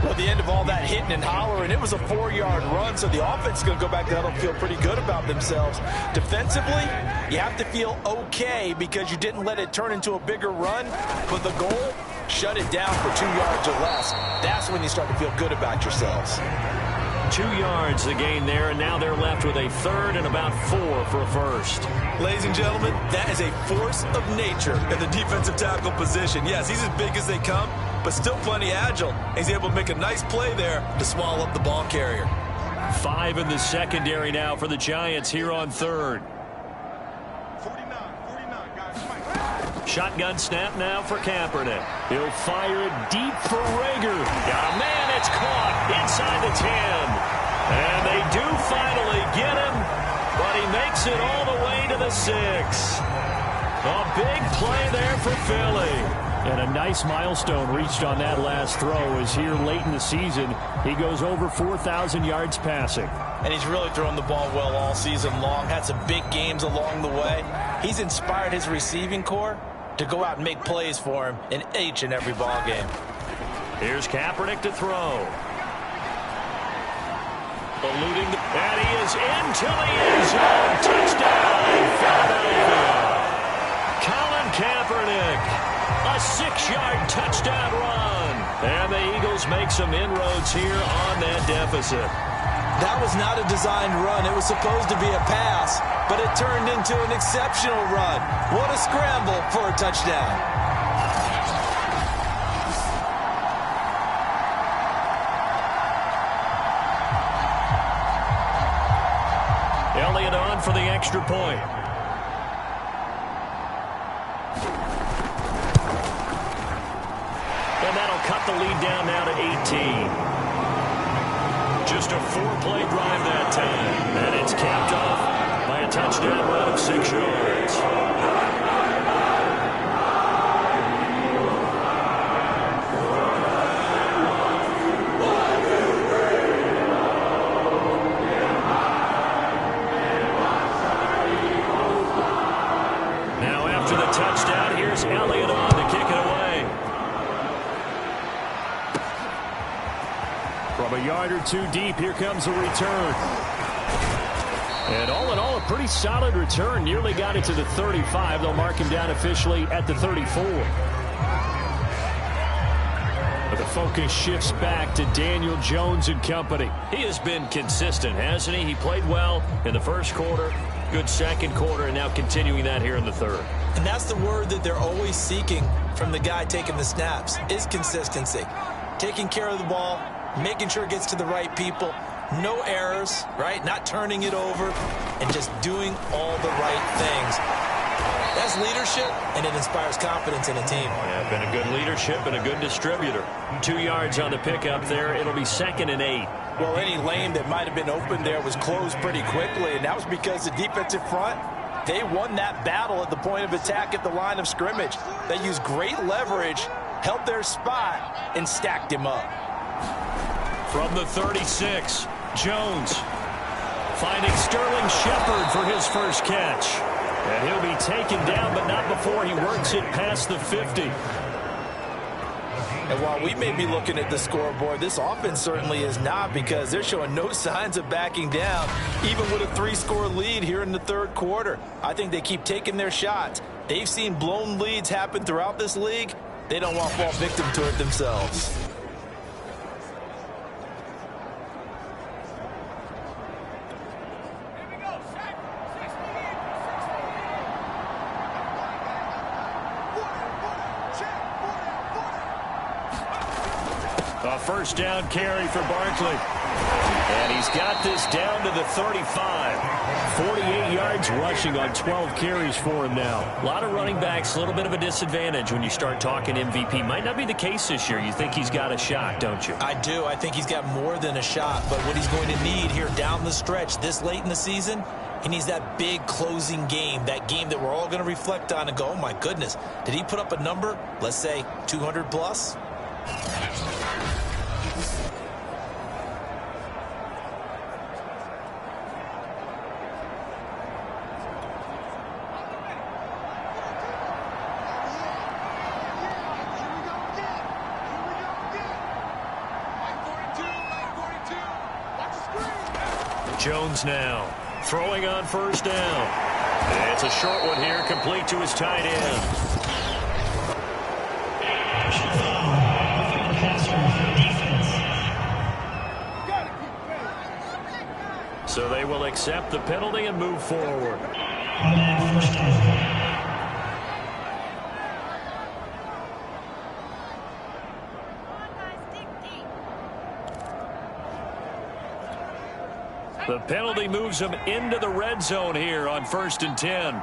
Well, at the end of all that hitting and hollering, it was a 4-yard run, so the offense is going to go back to huddle and feel pretty good about themselves. Defensively, you have to feel okay because you didn't let it turn into a bigger run, but the goal, shut it down for 2 yards or less. That's when you start to feel good about yourselves. 2 yards the gain there, and now they're left with a 3rd and about 4 for a first. Ladies and gentlemen, that is a force of nature in the defensive tackle position. Yes, he's as big as they come, but still plenty agile. He's able to make a nice play there to swallow up the ball carrier. 5 in the secondary now for the Giants here on 3rd. Shotgun snap now for Kaepernick. He'll fire it deep for Rager. Got a man, it's caught inside the 10. And they do finally get him, but he makes it all the way to the 6. A big play there for Philly. And a nice milestone reached on that last throw as here late in the season, he goes over 4,000 yards passing. And he's really thrown the ball well all season long. Had some big games along the way. He's inspired his receiving corps to go out and make plays for him in each and every ball game. Here's Kaepernick to throw. Eluding, and he is into the end zone. Touchdown, Philadelphia. Colin Kaepernick, a 6-yard touchdown run. And the Eagles make some inroads here on that deficit. That was not a designed run. It was supposed to be a pass, but it turned into an exceptional run. What a scramble for a touchdown. Elliott on for the extra point. And that'll cut the lead down now to 18. Just a 4-play drive that time. And it's capped off by a touchdown run of 6 yards. Now after the touchdown, here's Elliott on to kick it away. From a yard or 2 deep, here comes a return. And all in all, a pretty solid return. Nearly got it to the 35. They'll mark him down officially at the 34. But the focus shifts back to Daniel Jones and company. He has been consistent, hasn't he? He played well in the first quarter, good second quarter, and now continuing that here in the third. And that's the word that they're always seeking from the guy taking the snaps, is consistency. Taking care of the ball, making sure it gets to the right people, no errors, right? Not turning it over, and just doing all the right things. That's leadership, and it inspires confidence in a team. Yeah, been a good leadership and a good distributor. 2 yards on the pickup there. It'll be 2nd and 8. Well, any lane that might have been open there was closed pretty quickly, and that was because the defensive front, they won that battle at the point of attack at the line of scrimmage. They used great leverage, held their spot, and stacked him up. From the 36, Jones finding Sterling Shepard for his first catch. And he'll be taken down, but not before he works it past the 50. And while we may be looking at the scoreboard, this offense certainly is not, because they're showing no signs of backing down, even with a 3-score lead here in the third quarter. I think they keep taking their shots. They've seen blown leads happen throughout this league. They don't want to fall victim to it themselves. A first down carry for Barkley. And he's got this down to the 35. 48 yards rushing on 12 carries for him now. A lot of running backs, a little bit of a disadvantage when you start talking MVP. Might not be the case this year. You think he's got a shot, don't you? I do. I think he's got more than a shot. But what he's going to need here down the stretch this late in the season, he needs that big closing game, that game that we're all going to reflect on and go, oh, my goodness, did he put up a number, let's say 200 plus? Jones now. Throwing on first down. It's a short one here, complete to his tight end. So they will accept the penalty and move forward. The penalty moves them into the red zone here on 1st and 10.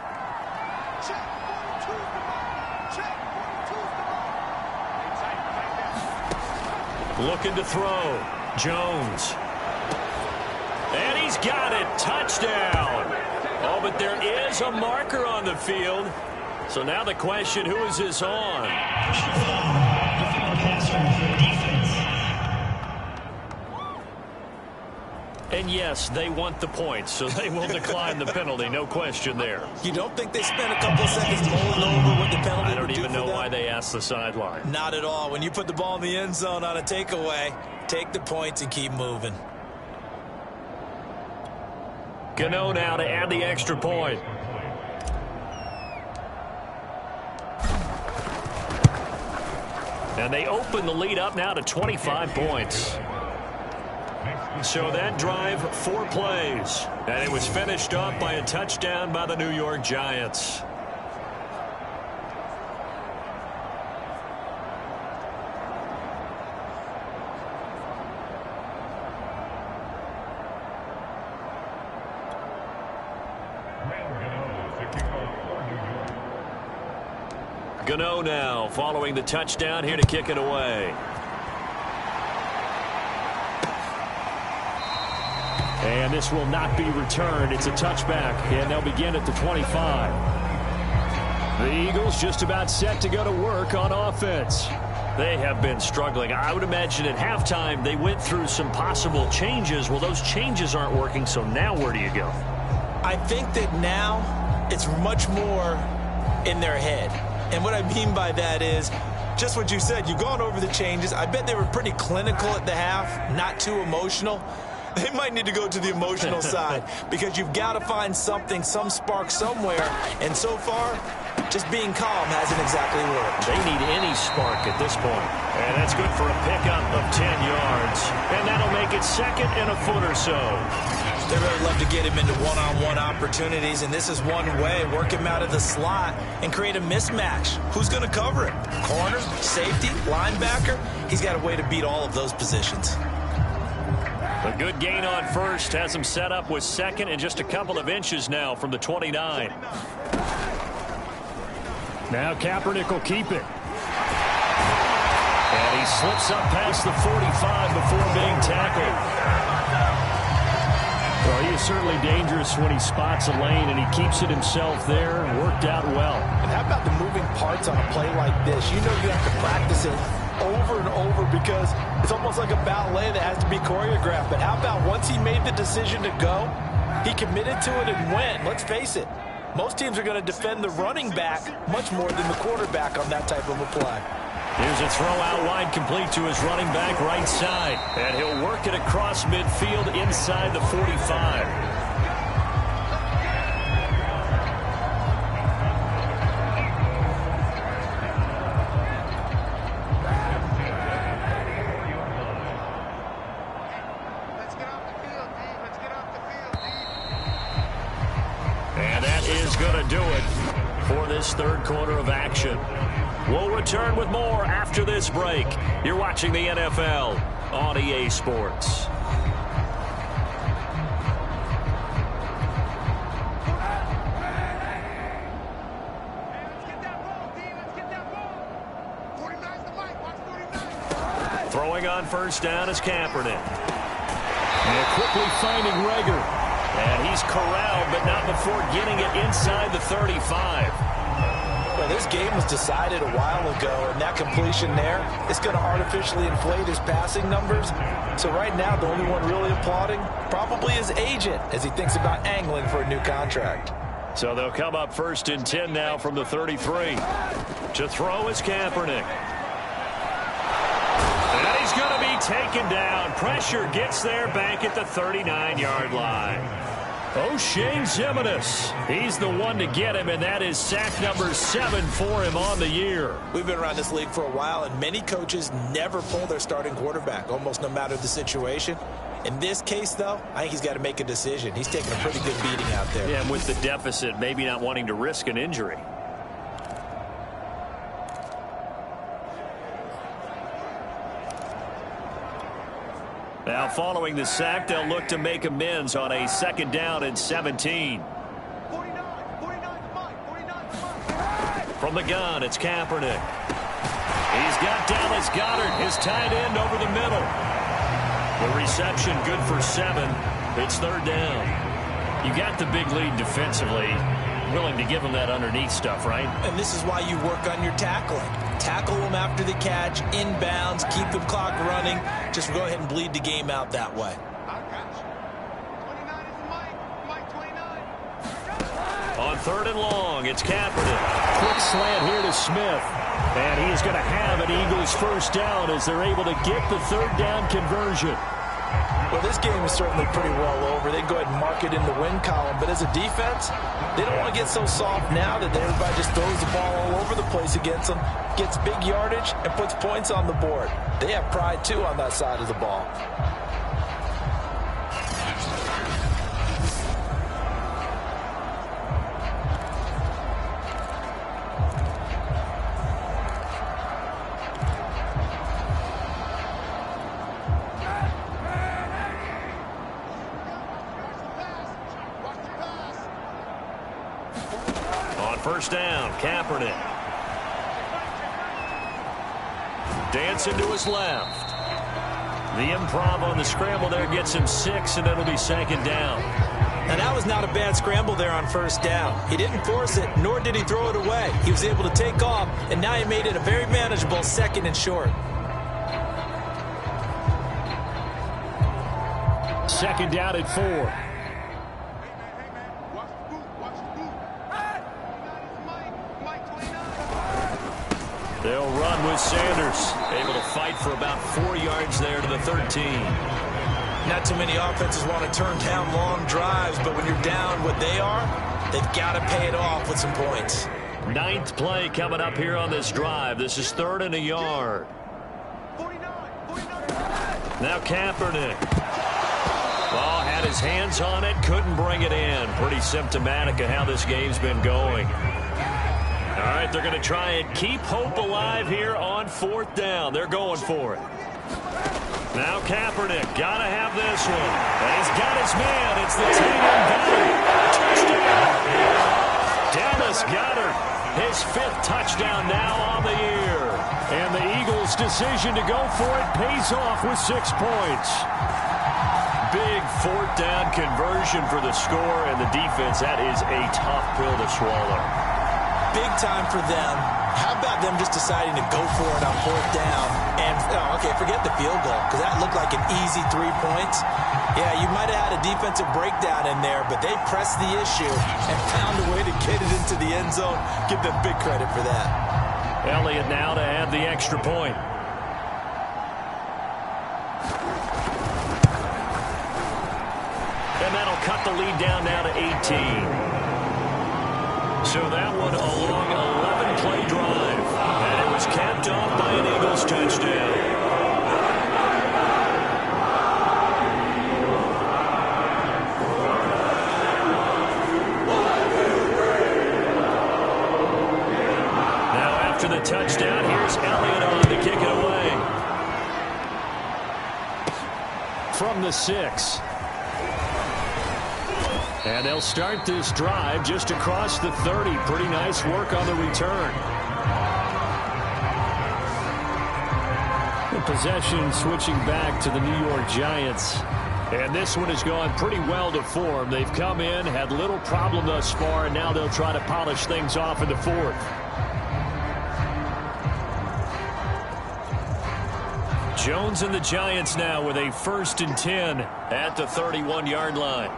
Looking to throw. Jones. And he's got it. Touchdown. Oh, but there is a marker on the field. So now the question, who is this on? And yes, they want the points, so they will decline the penalty. No question there. You don't think they spent a couple of seconds mulling over what the penalty I don't would do even for know them? why they asked the sideline. Not at all. When you put the ball in the end zone on a takeaway, take the points and keep moving. Gano now to add the extra point. And they open the lead up now to 25 points. So that drive, 4 plays. And it was finished off by a touchdown by the New York Giants. Gano now following the touchdown here to kick it away. And this will not be returned. It's a touchback, and they'll begin at the 25. The Eagles just about set to go to work on offense. They have been struggling. I would imagine at halftime they went through some possible changes. Well, those changes aren't working, so now where do you go? I think that now it's much more in their head. And what I mean by that is just what you said. You've gone over the changes. I bet they were pretty clinical at the half, not too emotional. They might need to go to the emotional side because you've got to find something, some spark somewhere. And so far, just being calm hasn't exactly worked. They need any spark at this point. And that's good for a pickup of 10 yards. And that'll make it 2nd and a foot or so. They really love to get him into one-on-one opportunities, and this is one way. Work him out of the slot and create a mismatch. Who's going to cover it? Corner, safety, linebacker? He's got a way to beat all of those positions. A good gain on first has him set up with 2nd and just a couple of inches now from the 29. Now Kaepernick will keep it. And he slips up past the 45 before being tackled. Well, he is certainly dangerous when he spots a lane, and he keeps it himself there. Worked out well. And how about the moving parts on a play like this? You know you have to practice it over and over because it's almost like a ballet that has to be choreographed. But how about once he made the decision to go, he committed to it and went. Let's face it, most teams are going to defend the running back much more than the quarterback on that type of a play. Here's a throw out wide, complete to his running back right side. And he'll work it across midfield inside the 45. And that is going to do it for this 3rd quarter of action. We'll return with more after this break. You're watching the NFL on EA Sports. Throwing on first down is Kaepernick. And quickly finding Rager. And he's corralled, but not before getting it inside the 35. Well, this game was decided a while ago, and that completion there is going to artificially inflate his passing numbers. So right now, the only one really applauding probably his agent as he thinks about angling for a new contract. So they'll come up 1st and 10 now from the 33. To throw is Kaepernick. And he's going to be taken down. Pressure gets there back at the 39-yard line. O'Shane Ximines, he's the one to get him, and that is sack number 7 for him on the year. We've been around this league for a while, and many coaches never pull their starting quarterback, almost no matter the situation. In this case, though, I think he's got to make a decision. He's taking a pretty good beating out there. Yeah, and with the deficit, maybe not wanting to risk an injury. Now, following the sack, they'll look to make amends on a 2nd down and 17. From the gun, it's Kaepernick. He's got Dallas Goedert, his tight end, over the middle. The reception good for 7. It's 3rd down. You got the big lead defensively. Willing to give him that underneath stuff, right? And this is why you work on your tackling. Tackle him after the catch, inbounds, keep the clock running. Just go ahead and bleed the game out that way. On 3rd and long, it's Kaepernick. Quick slant here to Smith. And he is going to have an Eagles 1st down as they're able to get the 3rd down conversion. Well, this game is certainly pretty well over. They can go ahead and mark it in the win column. But as a defense, they don't want to get so soft now that everybody just throws the ball all over the place against them, gets big yardage, and puts points on the board. They have pride, too, on that side of the ball. First down, Kaepernick. Dancing to his left. The improv on the scramble there gets him 6, and it'll be 2nd down. Now, that was not a bad scramble there on 1st down. He didn't force it, nor did he throw it away. He was able to take off, and now he made it a very manageable 2nd and short. 2nd down at 4. They'll run with Sanders. Able to fight for about 4 yards there to the 13. Not too many offenses want to turn down long drives, but when you're down what they are, they've got to pay it off with some points. 9th play coming up here on this drive. This is 3rd and a yard. Now Kaepernick. Ball had his hands on it, couldn't bring it in. Pretty symptomatic of how this game's been going. All right, they're going to try and keep hope alive here on 4th down. They're going for it. Now Kaepernick, got to have this one. And he's got his man. It's the tight end Goedert. Touchdown. Dallas Goedert, his 5th touchdown now on the year. And the Eagles' decision to go for it pays off with 6 points. Big 4th down conversion for the score, and the defense, that is a tough pill to swallow. Big time for them. How about them just deciding to go for it on 4th down? And, okay, forget the field goal, because that looked like an easy 3 points. Yeah, you might have had a defensive breakdown in there, but they pressed the issue and found a way to get it into the end zone. Give them big credit for that. Elliott now to add the extra point. And that'll cut the lead down now to 18. So that one a long 11-play drive. And it was capped off by an Eagles touchdown. Now after the touchdown, here's Elliott on to kick it away. From the 6. And they'll start this drive just across the 30. Pretty nice work on the return. The possession switching back to the New York Giants. And this one has gone pretty well to form. They've come in, had little problem thus far, and now they'll try to polish things off in the 4th. Jones and the Giants now with a 1st and 10 at the 31-yard line.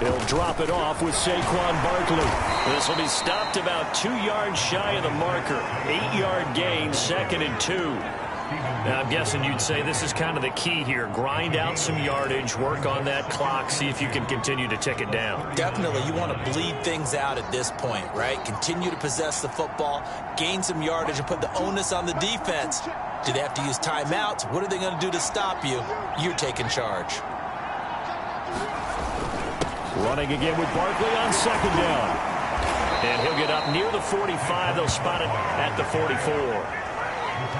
He'll drop it off with Saquon Barkley. This will be stopped about 2 yards shy of the marker. 8-yard gain, 2nd and 2. Now, I'm guessing you'd say this is kind of the key here. Grind out some yardage, work on that clock, see if you can continue to tick it down. Definitely, you want to bleed things out at this point, right? Continue to possess the football, gain some yardage, and put the onus on the defense. Do they have to use timeouts? What are they going to do to stop you? You're taking charge. Running again with Barkley on 2nd down. And he'll get up near the 45. They'll spot it at the 44.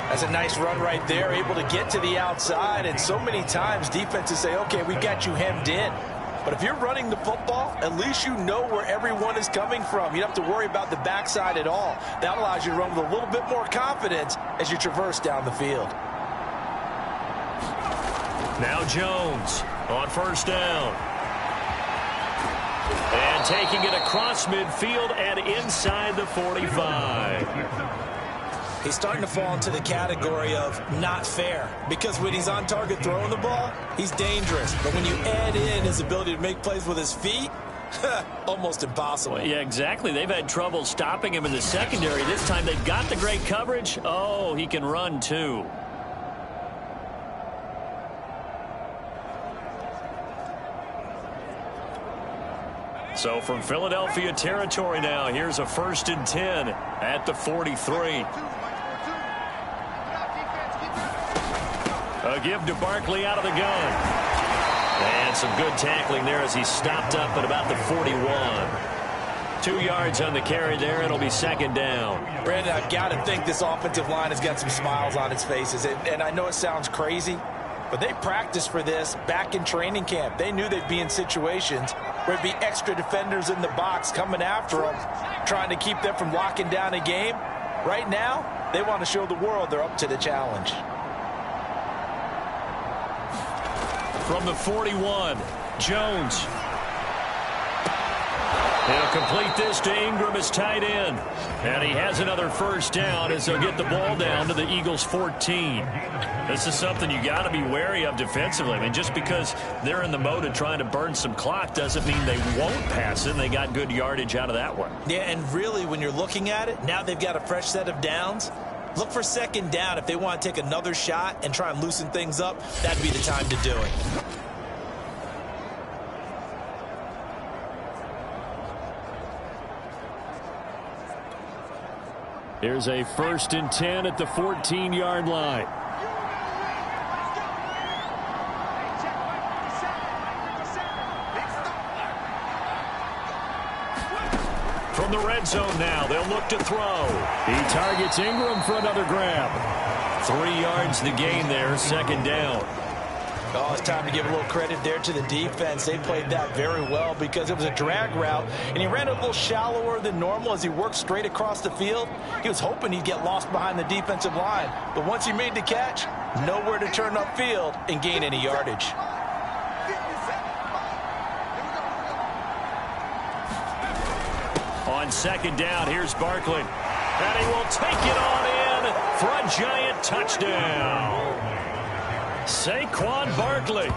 That's a nice run right there, able to get to the outside. And so many times defenses say, okay, we got you hemmed in. But if you're running the football, at least you know where everyone is coming from. You don't have to worry about the backside at all. That allows you to run with a little bit more confidence as you traverse down the field. Now Jones on 1st down. And taking it across midfield and inside the 45. He's starting to fall into the category of not fair, because when he's on target throwing the ball, he's dangerous. But when you add in his ability to make plays with his feet, almost impossible. Well, yeah, exactly. They've had trouble stopping him in the secondary. This time they've got the great coverage. Oh, he can run too. So from Philadelphia territory now, here's a 1st and 10 at the 43. A give to Barkley out of the gun. And some good tackling there as he stopped up at about the 41. 2 yards on the carry there. It'll be 2nd down. Brandon, I've got to think this offensive line has got some smiles on its faces. And I know it sounds crazy, but they practiced for this back in training camp. They knew they'd be in situations where it'd be extra defenders in the box coming after them, trying to keep them from locking down a game. Right now, they want to show the world they're up to the challenge. From the 41, Jones. He'll complete this to Ingram as tight end. And he has another 1st down as they'll get the ball down to the Eagles' 14. This is something you got to be wary of defensively. I mean, just because they're in the mode of trying to burn some clock doesn't mean they won't pass it. They got good yardage out of that one. Yeah, and really, when you're looking at it, now they've got a fresh set of downs. Look for 2nd down. If they want to take another shot and try and loosen things up, that'd be the time to do it. Here's a 1st and 10 at the 14-yard line. From the red zone now, they'll look to throw. He targets Ingram for another grab. 3 yards the gain there, 2nd down. Oh, it's time to give a little credit there to the defense. They played that very well because it was a drag route, and he ran a little shallower than normal as he worked straight across the field. He was hoping he'd get lost behind the defensive line, but once he made the catch, nowhere to turn upfield and gain any yardage. On 2nd down, here's Barkley. And he will take it on in for a giant touchdown. Saquon Barkley,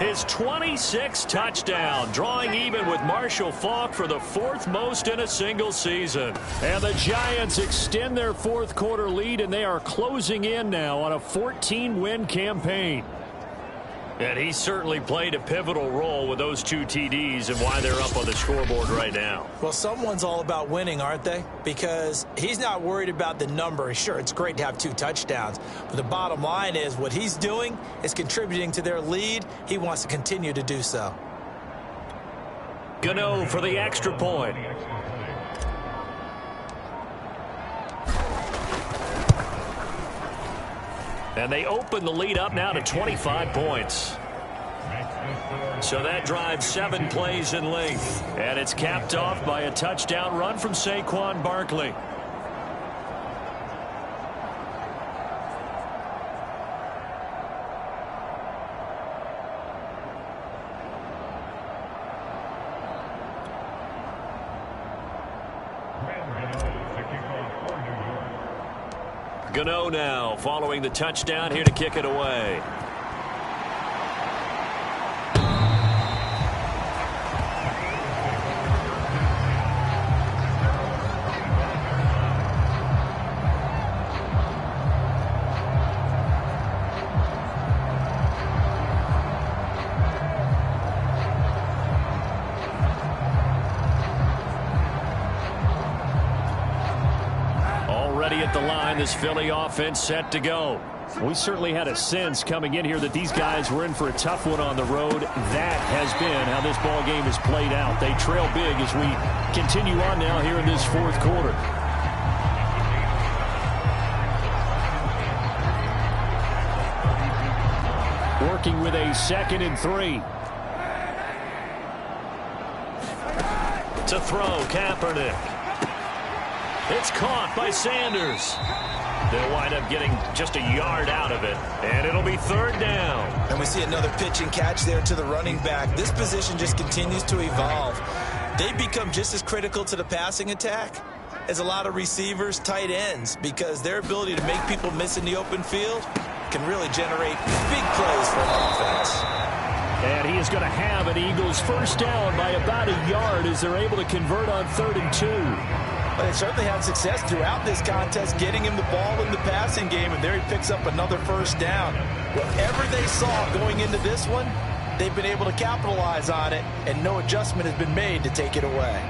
his 26th touchdown, drawing even with Marshall Faulk for the 4th most in a single season. And the Giants extend their 4th quarter lead, and they are closing in now on a 14-win campaign. And he certainly played a pivotal role with those 2 TDs and why they're up on the scoreboard right now. Well, someone's all about winning, aren't they? Because he's not worried about the number. Sure, it's great to have 2 touchdowns, but the bottom line is what he's doing is contributing to their lead. He wants to continue to do so. Gano for the extra point. And they open the lead up now to 25 points. So that drives 7 plays in length. And it's capped off by a touchdown run from Saquon Barkley. Gano now following the touchdown here to kick it away. at the line. This Philly offense set to go. We certainly had a sense coming in here that these guys were in for a tough one on the road. That has been how this ball game has played out. They trail big as we continue on now here in this fourth quarter. Working with a 2nd and 3. To throw, Kaepernick. It's caught by Sanders. They'll wind up getting just a yard out of it, and it'll be 3rd down. And we see another pitch and catch there to the running back. This position just continues to evolve. They become just as critical to the passing attack as a lot of receivers, tight ends, because their ability to make people miss in the open field can really generate big plays for an offense. And he is going to have an Eagles first down by about a yard as they're able to convert on 3rd and 2. But they certainly had success throughout this contest getting him the ball in the passing game, and there he picks up another first down. Whatever they saw going into this one, they've been able to capitalize on it, and no adjustment has been made to take it away.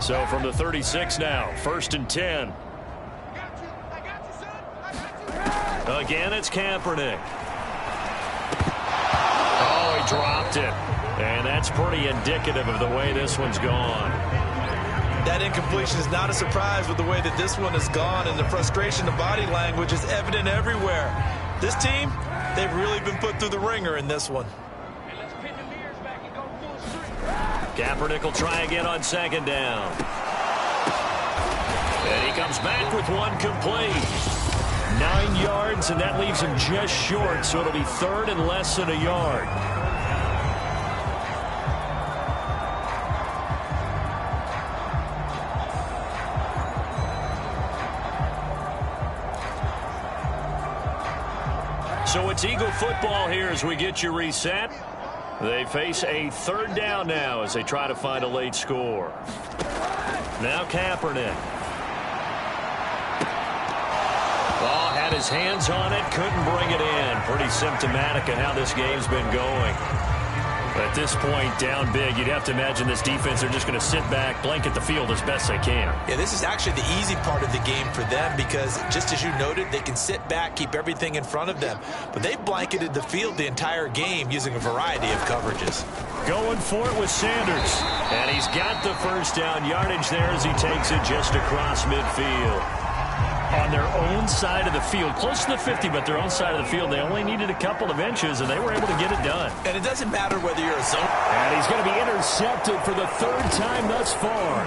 So from the 36 now, 1st and 10. Again, it's Kaepernick. Oh, he dropped it. And that's pretty indicative of the way this one's gone. That incompletion is not a surprise with the way that this one has gone, and the frustration of body language is evident everywhere. This team, they've really been put through the ringer in this one. Kaepernick will try again on 2nd down. And he comes back with one complete. 9 yards, and that leaves him just short, so it'll be 3rd and less than a yard. So it's Eagle football here as we get you reset. They face a 3rd down now as they try to find a late score. Now Kaepernick. Ball had his hands on it, couldn't bring it in. Pretty symptomatic of how this game's been going. At this point, down big, you'd have to imagine this defense are just going to sit back, blanket the field as best they can. Yeah, this is actually the easy part of the game for them because, just as you noted, they can sit back, keep everything in front of them. But they've blanketed the field the entire game using a variety of coverages. Going for it with Sanders. And he's got the first down yardage there as he takes it just across midfield. On their own side of the field, close to the 50, but their own side of the field, they only needed a couple of inches, and they were able to get it done. And it doesn't matter whether you're a zone. And he's going to be intercepted for the 3rd time thus far.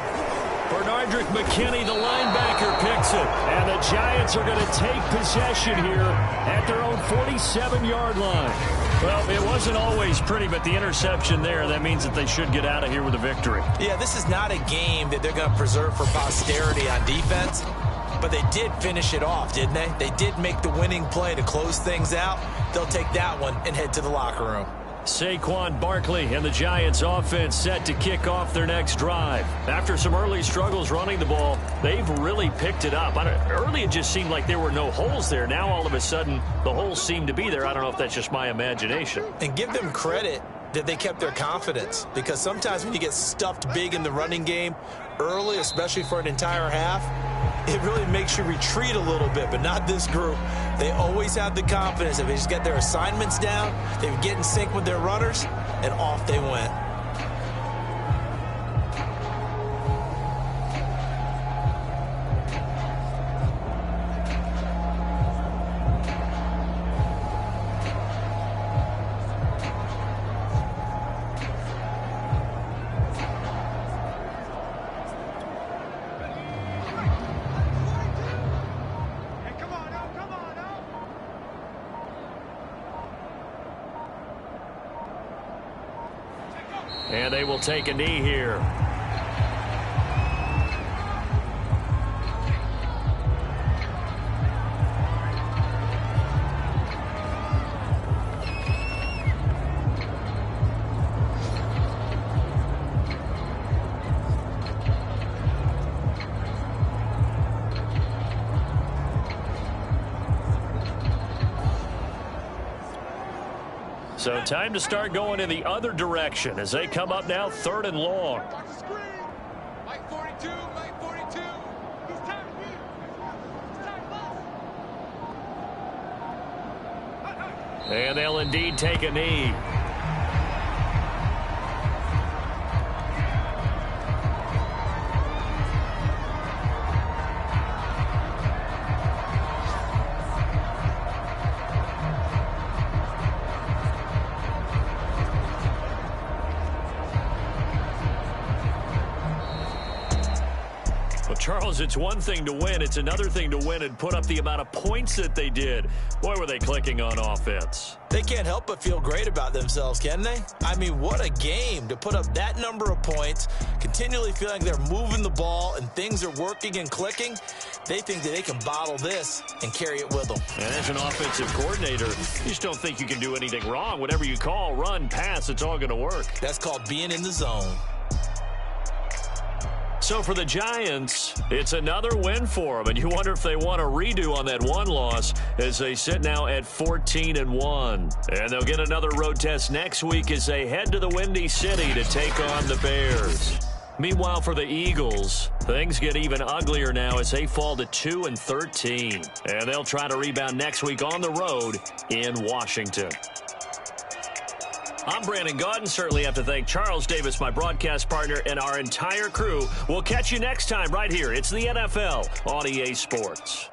Bernardrick McKinney, the linebacker, picks it. And the Giants are going to take possession here at their own 47-yard line. Well, it wasn't always pretty, but the interception there, that means that they should get out of here with a victory. Yeah, this is not a game that they're going to preserve for posterity on defense. But they did finish it off, didn't they? They did make the winning play to close things out. They'll take that one and head to the locker room. Saquon Barkley and the Giants offense set to kick off their next drive. After some early struggles running the ball, they've really picked it up. Early it just seemed like there were no holes there. Now all of a sudden the holes seem to be there. I don't know if that's just my imagination. And give them credit that they kept their confidence, because sometimes when you get stuffed big in the running game early, especially for an entire half, it really makes you retreat a little bit, but not this group. They always have the confidence that they just get their assignments down, they would get in sync with their runners, and off they went. And they will take a knee here. So time to start going in the other direction as they come up now 3rd and long. Mike 42, Mike 42. He's tired. And they'll indeed take a knee. Charles, it's one thing to win. It's another thing to win and put up the amount of points that they did. Boy, were they clicking on offense. They can't help but feel great about themselves, can they? I mean, what a game to put up that number of points, continually feeling they're moving the ball and things are working and clicking. They think that they can bottle this and carry it with them. And as an offensive coordinator, you just don't think you can do anything wrong. Whatever you call, run, pass, it's all going to work. That's called being in the zone. So for the Giants, it's another win for them, and you wonder if they want a redo on that one loss as they sit now at 14-1. And they'll get another road test next week as they head to the Windy City to take on the Bears. Meanwhile, for the Eagles, things get even uglier now as they fall to 2-13. And they'll try to rebound next week on the road in Washington. I'm Brandon Gaudin. Certainly have to thank Charles Davis, my broadcast partner, and our entire crew. We'll catch you next time right here. It's the NFL on EA Sports.